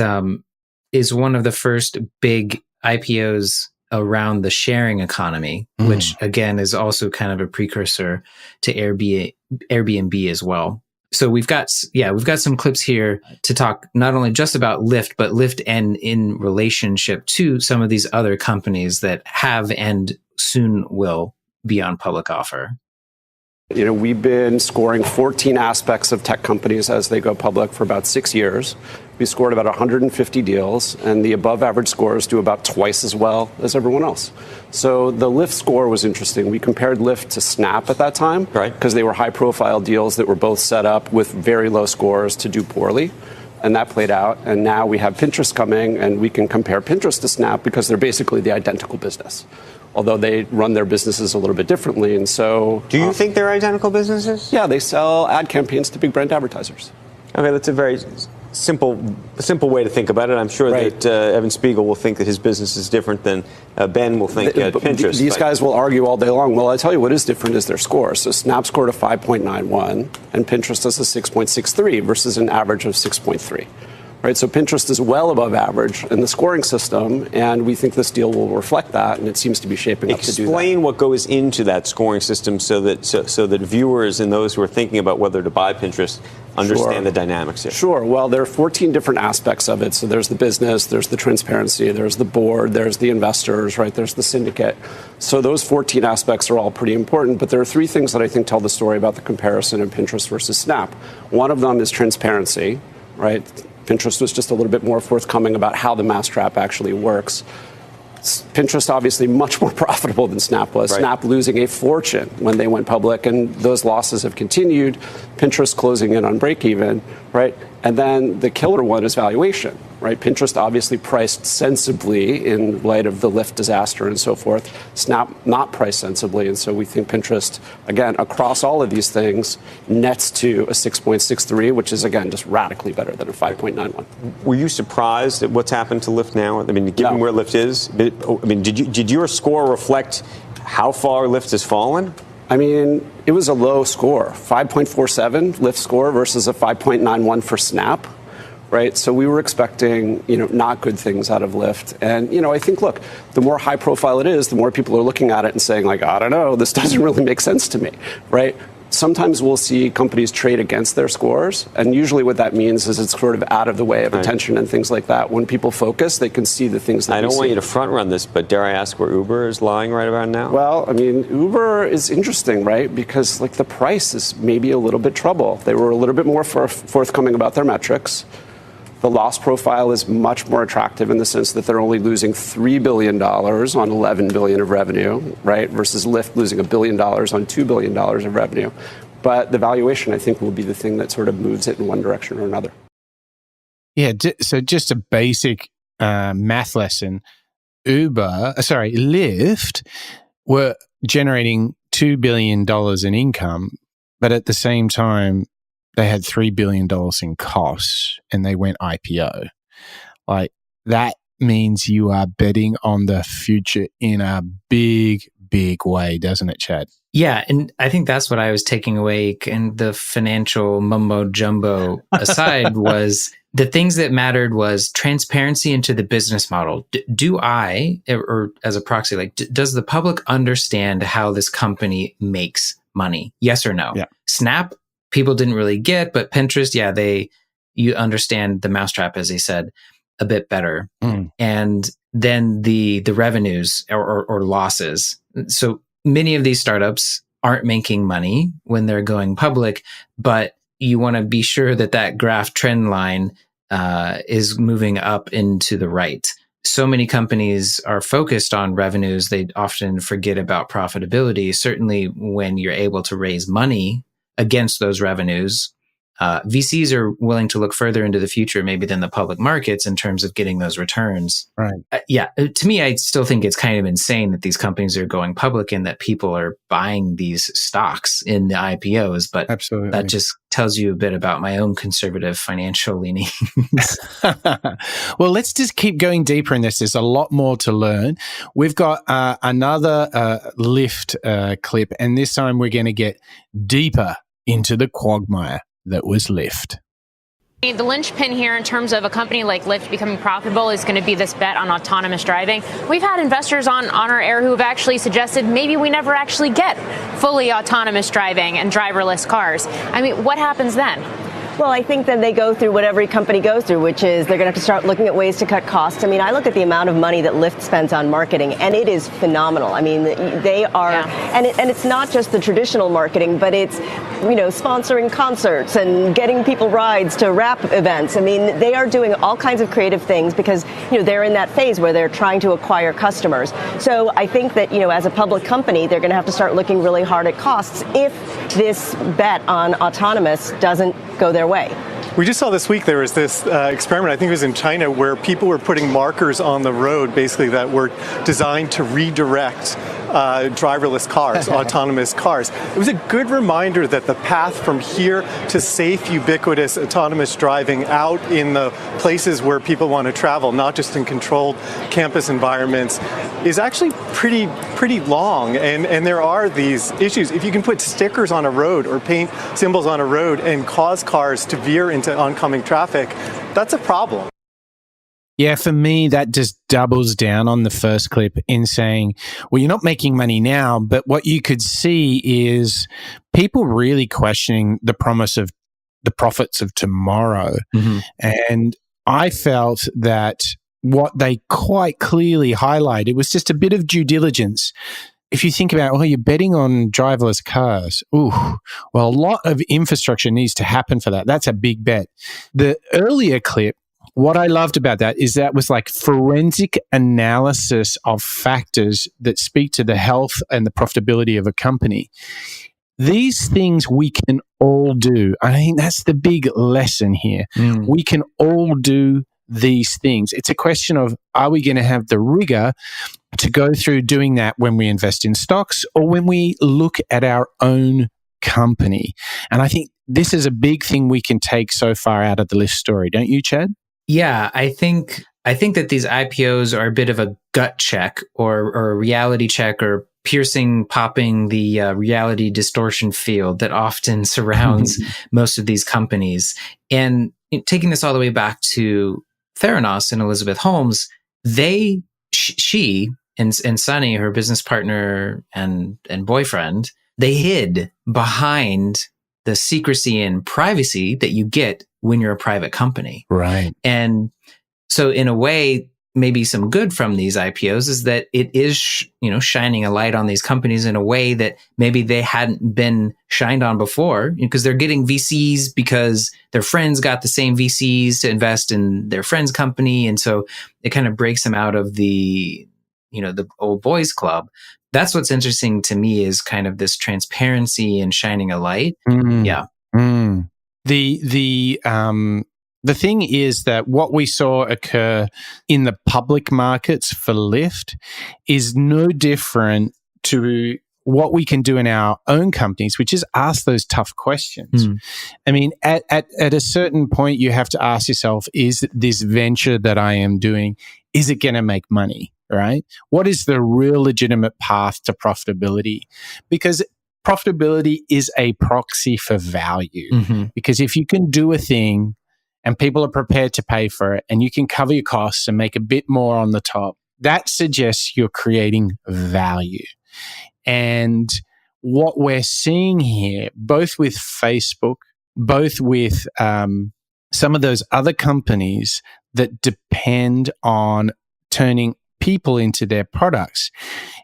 is one of the first big IPOs around the sharing economy, which again is also kind of a precursor to Airbnb as well. So we've got some clips here to talk not only just about Lyft, but Lyft and in relationship to some of these other companies that have and soon will be on public offer. You know, we've been scoring 14 aspects of tech companies as they go public for about 6 years. We scored about 150 deals, and the above average scores do about twice as well as everyone else. So the Lyft score was interesting. We compared Lyft to Snap at that time, right? Because they were high profile deals that were both set up with very low scores to do poorly. And that played out. And now we have Pinterest coming, and we can compare Pinterest to Snap because they're basically the identical business, although they run their businesses a little bit differently. And so... Do you think they're identical businesses? Yeah, they sell ad campaigns to big brand advertisers. Okay, that's a very simple way to think about it. I'm sure that Evan Spiegel will think that his business is different than Ben will think Pinterest. These guys will argue all day long. Well, I tell you what is different is their score. So Snap scored a 5.91 and Pinterest has a 6.63 versus an average of 6.3. Right, so Pinterest is well above average in the scoring system, and we think this deal will reflect that, and it seems to be shaping up to do that. Explain what goes into that scoring system so that viewers and those who are thinking about whether to buy Pinterest understand the dynamics here. Sure. Well, there are 14 different aspects of it. So there's the business, there's the transparency, there's the board, there's the investors, right? There's the syndicate. So those 14 aspects are all pretty important, but there are three things that I think tell the story about the comparison of Pinterest versus Snap. One of them is transparency, right? Pinterest was just a little bit more forthcoming about how the mousetrap actually works. Pinterest obviously much more profitable than Snap was. Right. Snap losing a fortune when they went public, and those losses have continued. Pinterest closing in on break even, right? And then the killer one is valuation, right? Pinterest obviously priced sensibly in light of the Lyft disaster and so forth. Snap not priced sensibly, and so we think Pinterest, again, across all of these things, nets to a 6.63, which is, again, just radically better than a 5.91. Were you surprised at what's happened to Lyft now? I mean, given where Lyft is, I mean, did your score reflect how far Lyft has fallen? I mean, it was a low score, 5.47 Lyft score versus a 5.91 for Snap, right? So we were expecting, not good things out of Lyft. And, I think, look, the more high profile it is, the more people are looking at it and saying, like, I don't know, this doesn't really make sense to me, right? Sometimes we'll see companies trade against their scores, and usually what that means is it's sort of out of the way of attention and things like that. When people focus, they can see the things that I don't want you to front run this, but dare I ask where Uber is lying right about now? Well, I mean, Uber is interesting, right? Because the price is maybe a little bit trouble. They were a little bit more forthcoming about their metrics. The loss profile is much more attractive in the sense that they're only losing $3 billion on $11 billion of revenue, right? Versus Lyft losing $1 billion on $2 billion of revenue. But the valuation, I think, will be the thing that sort of moves it in one direction or another. Yeah. So just a basic math lesson. Lyft were generating $2 billion in income, but at the same time, they had $3 billion in costs and they went IPO. Like that means you are betting on the future in a big, big way, doesn't it, Chad? Yeah, and I think that's what I was taking away, and the financial mumbo jumbo aside was the things that mattered was transparency into the business model. Do I, or as a proxy, like, does the public understand how this company makes money? Yes or no? Yeah. Snap, people didn't really get, but Pinterest, yeah, you understand the mousetrap, as they said, a bit better. And then the revenues or losses. So many of these startups aren't making money when they're going public, but you want to be sure that graph trend line is moving up into the right. So many companies are focused on revenues. They often forget about profitability. Certainly when you're able to raise money against those revenues, VCs are willing to look further into the future maybe than the public markets in terms of getting those returns. Right. To me, I still think it's kind of insane that these companies are going public and that people are buying these stocks in the IPOs. But absolutely, that just tells you a bit about my own conservative financial leanings. Well, let's just keep going deeper in this. There's a lot more to learn. We've got another Lyft clip, and this time we're going to get deeper into the quagmire that was Lyft. The linchpin here in terms of a company like Lyft becoming profitable is going to be this bet on autonomous driving. We've had investors on our air who have actually suggested maybe we never actually get fully autonomous driving and driverless cars. I mean, what happens then? Well, I think then they go through what every company goes through, which is they're going to have to start looking at ways to cut costs. I mean, I look at the amount of money that Lyft spends on marketing, and it is phenomenal. I mean, they are, and it's not just the traditional marketing, but it's, sponsoring concerts and getting people rides to rap events. I mean, they are doing all kinds of creative things because, they're in that phase where they're trying to acquire customers. So I think that, as a public company, they're going to have to start looking really hard at costs if this bet on autonomous doesn't go their way. We just saw this week there was this experiment, I think it was in China, where people were putting markers on the road basically that were designed to redirect driverless cars, autonomous cars. It was a good reminder that the path from here to safe, ubiquitous, autonomous driving out in the places where people want to travel, not just in controlled campus environments, is actually pretty long. And there are these issues. If you can put stickers on a road or paint symbols on a road and cause cars to veer into oncoming traffic, that's a problem. Yeah, for me, that just doubles down on the first clip in saying, well, you're not making money now, but what you could see is people really questioning the promise of the profits of tomorrow. Mm-hmm. And I felt that what they quite clearly highlighted was just a bit of due diligence. If you think about, you're betting on driverless cars. Well, a lot of infrastructure needs to happen for that. That's a big bet. The earlier clip, what I loved about that is that was like forensic analysis of factors that speak to the health and the profitability of a company. These things we can all do. I think that's the big lesson here. We can all do these things. It's a question of, are we going to have the rigor to go through doing that when we invest in stocks or when we look at our own company? And I think this is a big thing we can take so far out of the Lyft story. Don't you, Chad? Yeah, I think that these IPOs are a bit of a gut check or a reality check or popping the reality distortion field that often surrounds most of these companies. And taking this all the way back to Theranos and Elizabeth Holmes, she and Sunny, her business partner and boyfriend, they hid behind the secrecy and privacy that you get when you're a private company. Right. And so in a way, maybe some good from these IPOs is that it is, shining a light on these companies in a way that maybe they hadn't been shined on before, because they're getting VCs because their friends got the same VCs to invest in their friend's company. And so it kind of breaks them out of the old boys club. That's what's interesting to me is kind of this transparency and shining a light. Yeah. The thing is that what we saw occur in the public markets for Lyft is no different to what we can do in our own companies, which is ask those tough questions. I mean, at a certain point, you have to ask yourself, is this venture that I am doing, is it going to make money, right? What is the real legitimate path to profitability? Because profitability is a proxy for value. Because if you can do a thing and people are prepared to pay for it and you can cover your costs and make a bit more on the top, that suggests you're creating value. And what we're seeing here, both with Facebook, both with some of those other companies that depend on turning people into their products,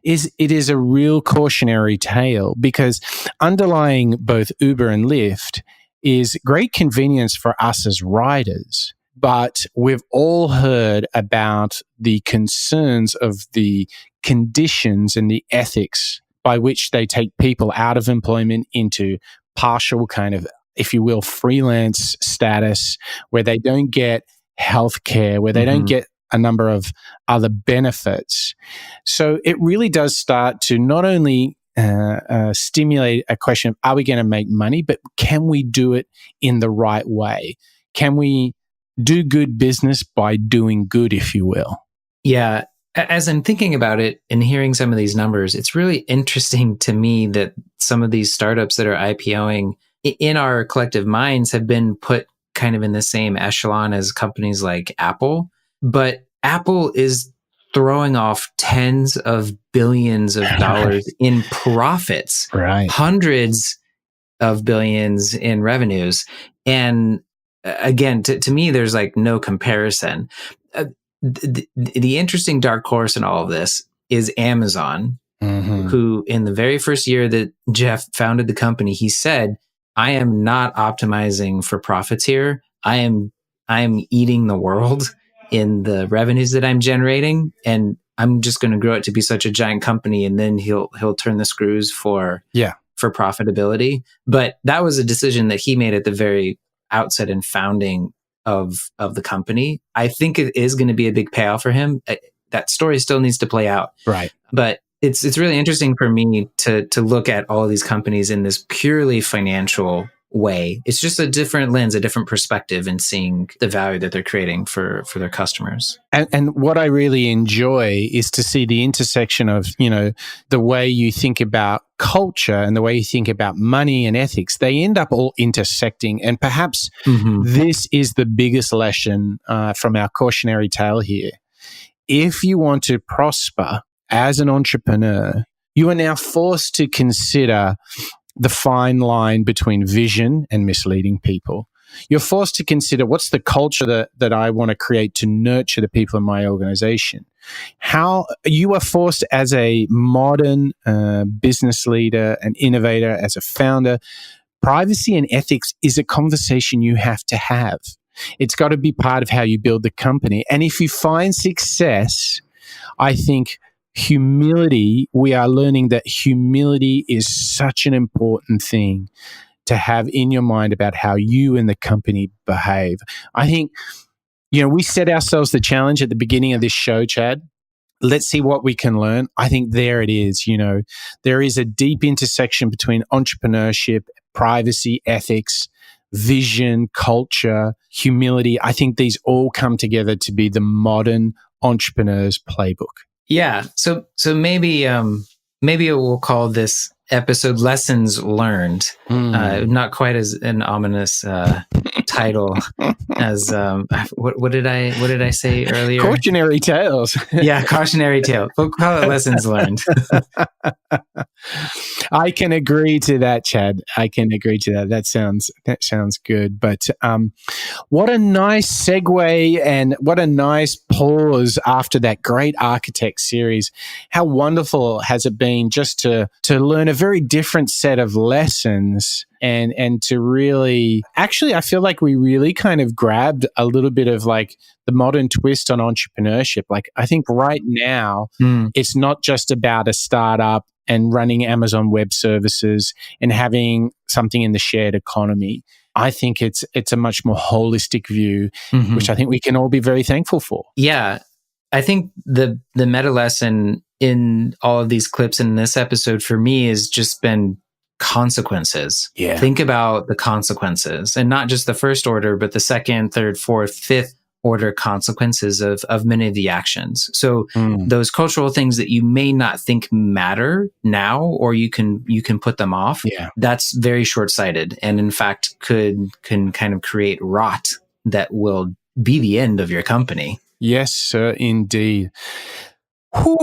is it is a real cautionary tale, because underlying both Uber and Lyft is great convenience for us as riders. But we've all heard about the concerns of the conditions and the ethics by which they take people out of employment into partial kind of, if you will, freelance status, where they don't get healthcare, where they don't get a number of other benefits. So it really does start to not only stimulate a question of, are we going to make money, but can we do it in the right way? Can we do good business by doing good, if you will? Yeah. As I'm thinking about it and hearing some of these numbers, it's really interesting to me that some of these startups that are IPOing in our collective minds have been put kind of in the same echelon as companies like Apple. But Apple is throwing off tens of billions of dollars in profits, hundreds of billions in revenues. And again, to me, there's like no comparison. The interesting dark horse in all of this is Amazon, who in the very first year that Jeff founded the company, he said, I am not optimizing for profits here. I am eating the world in the revenues that I'm generating, and I'm just going to grow it to be such a giant company, and then he'll turn the screws for profitability. But that was a decision that he made at the very outset and founding of the company. I think it is going to be a big payoff for him. That story still needs to play out. Right. But it's really interesting for me to look at all of these companies in this purely financial way. It's just a different lens, a different perspective in seeing the value that they're creating for their customers. And what I really enjoy is to see the intersection of, the way you think about culture and the way you think about money and ethics. They end up all intersecting. And perhaps this is the biggest lesson from our cautionary tale here. If you want to prosper as an entrepreneur, you are now forced to consider the fine line between vision and misleading people. You're forced to consider, what's the culture that I want to create to nurture the people in my organization? How you are forced as a modern business leader, an innovator, as a founder. Privacy and ethics is a conversation you have to have. It's got to be part of how you build the company. And if you find success, I think humility, we are learning that humility is such an important thing to have in your mind about how you and the company behave. I think, we set ourselves the challenge at the beginning of this show, Chad. Let's see what we can learn. I think there it is. There is a deep intersection between entrepreneurship, privacy, ethics, vision, culture, humility. I think these all come together to be the modern entrepreneur's playbook. Yeah. So maybe we'll call this episode "Lessons Learned." Not quite as an ominous title as what did I say earlier? Cautionary tales. Yeah, cautionary tale. We'll call it "Lessons Learned." I can agree to that, Chad. I can agree to that. That sounds good. But what a nice segue and what a nice pause after that great Architect series. How wonderful has it been just to learn a very different set of lessons and to really, actually, I feel like we really kind of grabbed a little bit of like the modern twist on entrepreneurship. Like, I think right now, it's not just about a startup and running Amazon Web Services and having something in the shared economy. I think it's a much more holistic view, which I think we can all be very thankful for. Yeah. I think the meta lesson in all of these clips in this episode for me has just been consequences. Yeah. Think about the consequences, and not just the first order, but the second, third, fourth, fifth order consequences of many of the actions. So those cultural things that you may not think matter now, or you can put them off. Yeah. That's very short-sighted, and in fact can kind of create rot that will be the end of your company. Yes, sir, indeed. Whew.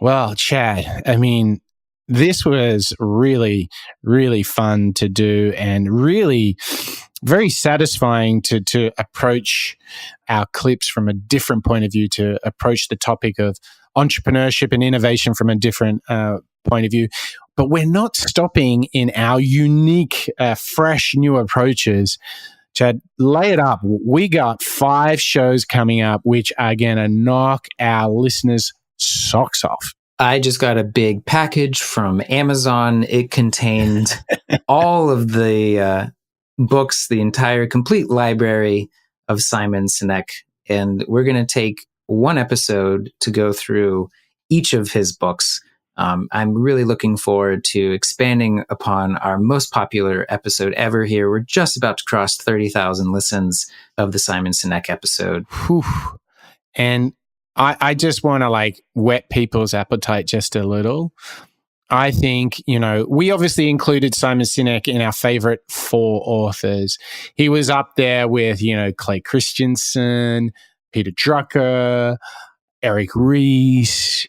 Well, Chad, I mean, this was really, really fun to do, and really very satisfying to approach our clips from a different point of view, to approach the topic of entrepreneurship and innovation from a different point of view. But we're not stopping in our unique, fresh, new approaches. Chad, lay it up. We got 5 shows coming up, which are going to knock our listeners' socks off. I just got a big package from Amazon. It contained all of the books, the entire complete library of Simon Sinek. And we're going to take one episode to go through each of his books. I'm really looking forward to expanding upon our most popular episode ever here. We're just about to cross 30,000 listens of the Simon Sinek episode. Whew. And I just want to whet people's appetite just a little. I think, we obviously included Simon Sinek in our favorite 4 authors. He was up there with, Clay Christensen, Peter Drucker, Eric Ries.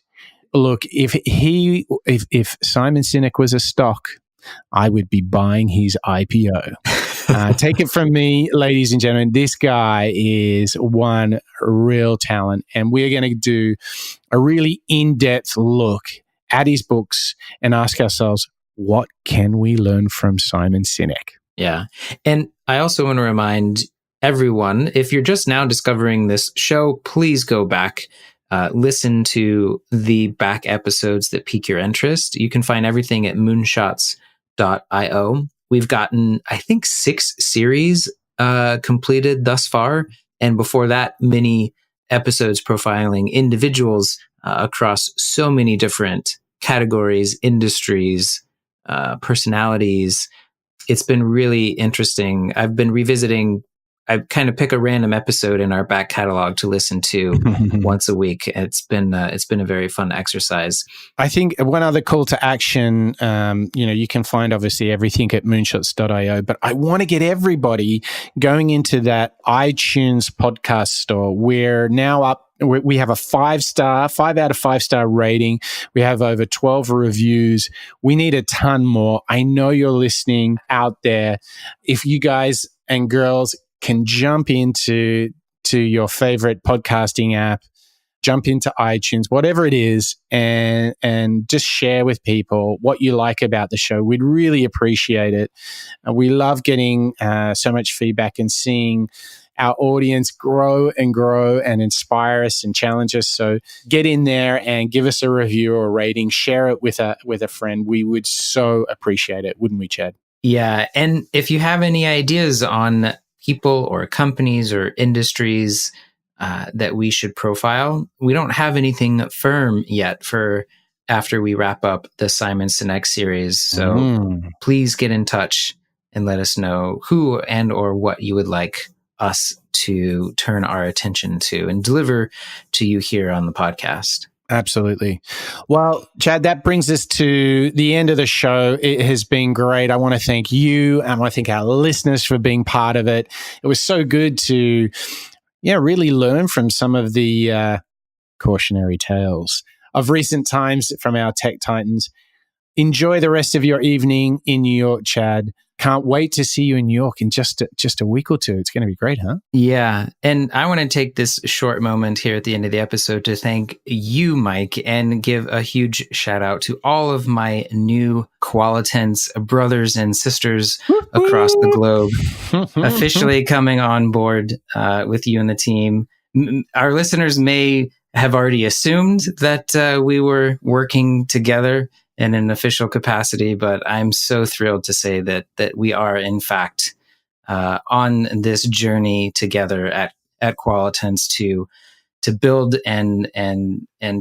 Look, if Simon Sinek was a stock, I would be buying his IPO. Take it from me, ladies and gentlemen, this guy is one real talent, and we're going to do a really in-depth look at his books and ask ourselves, what can we learn from Simon Sinek? Yeah. And I also want to remind everyone, if you're just now discovering this show, please go back, listen to the back episodes that pique your interest. You can find everything at moonshots.io. We've gotten, I think, 6 series completed thus far. And before that, many episodes profiling individuals across so many different categories, industries, personalities. It's been really interesting. I've been revisiting. I kind of pick a random episode in our back catalog to listen to once a week. It's been a very fun exercise. I think one other call to action, you can find obviously everything at moonshots.io, but I want to get everybody going into that iTunes podcast store. We're now up. We have a 5 out of 5 star rating. We have over 12 reviews. We need a ton more. I know you're listening out there. If you guys and girls can jump into your favorite podcasting app, jump into iTunes, whatever it is, and just share with people what you like about the show. We'd really appreciate it. We love getting so much feedback and seeing our audience grow and inspire us and challenge us. So get in there and give us a review or a rating. Share it with a friend. We would so appreciate it, wouldn't we, Chad? Yeah. And if you have any ideas on people or companies or industries that we should profile, we don't have anything firm yet for after we wrap up the Simon Sinek series. So please get in touch and let us know who and or what you would like us to turn our attention to and deliver to you here on the podcast. Absolutely. Well, Chad, that brings us to the end of the show. It has been great. I want to thank you and I want to thank our listeners for being part of it. It was so good to, really learn from some of the cautionary tales of recent times from our tech titans. Enjoy the rest of your evening in New York, Chad. Can't wait to see you in New York in just a week or two. It's going to be great, huh? Yeah. And I want to take this short moment here at the end of the episode to thank you, Mike, and give a huge shout out to all of my new Qualitents brothers and sisters across the globe, officially coming on board with you and the team. Our listeners may have already assumed that we were working together in an official capacity, but I'm so thrilled to say that we are, in fact, on this journey together at Qualitents to build and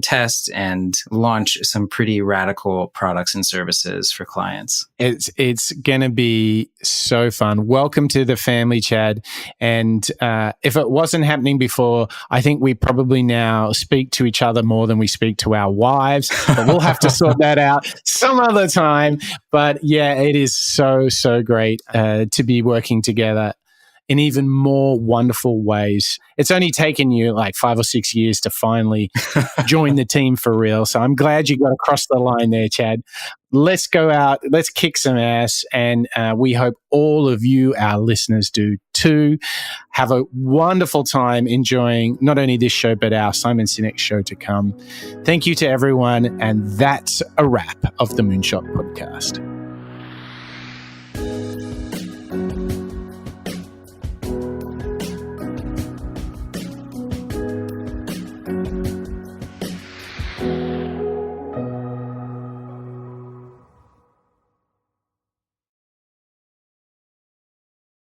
test and launch some pretty radical products and services for clients. It's going to be so fun. Welcome to the family, Chad. And if it wasn't happening before, I think we probably now speak to each other more than we speak to our wives. But we'll have to sort that out some other time. But yeah, it is so great to be working together in even more wonderful ways. It's only taken you like 5 or 6 years to finally join the team for real. So I'm glad you got across the line there, Chad. Let's go out, let's kick some ass, and we hope all of you, our listeners, do too. Have a wonderful time enjoying not only this show, but our Simon Sinek show to come. Thank you to everyone, and that's a wrap of the Moonshot podcast.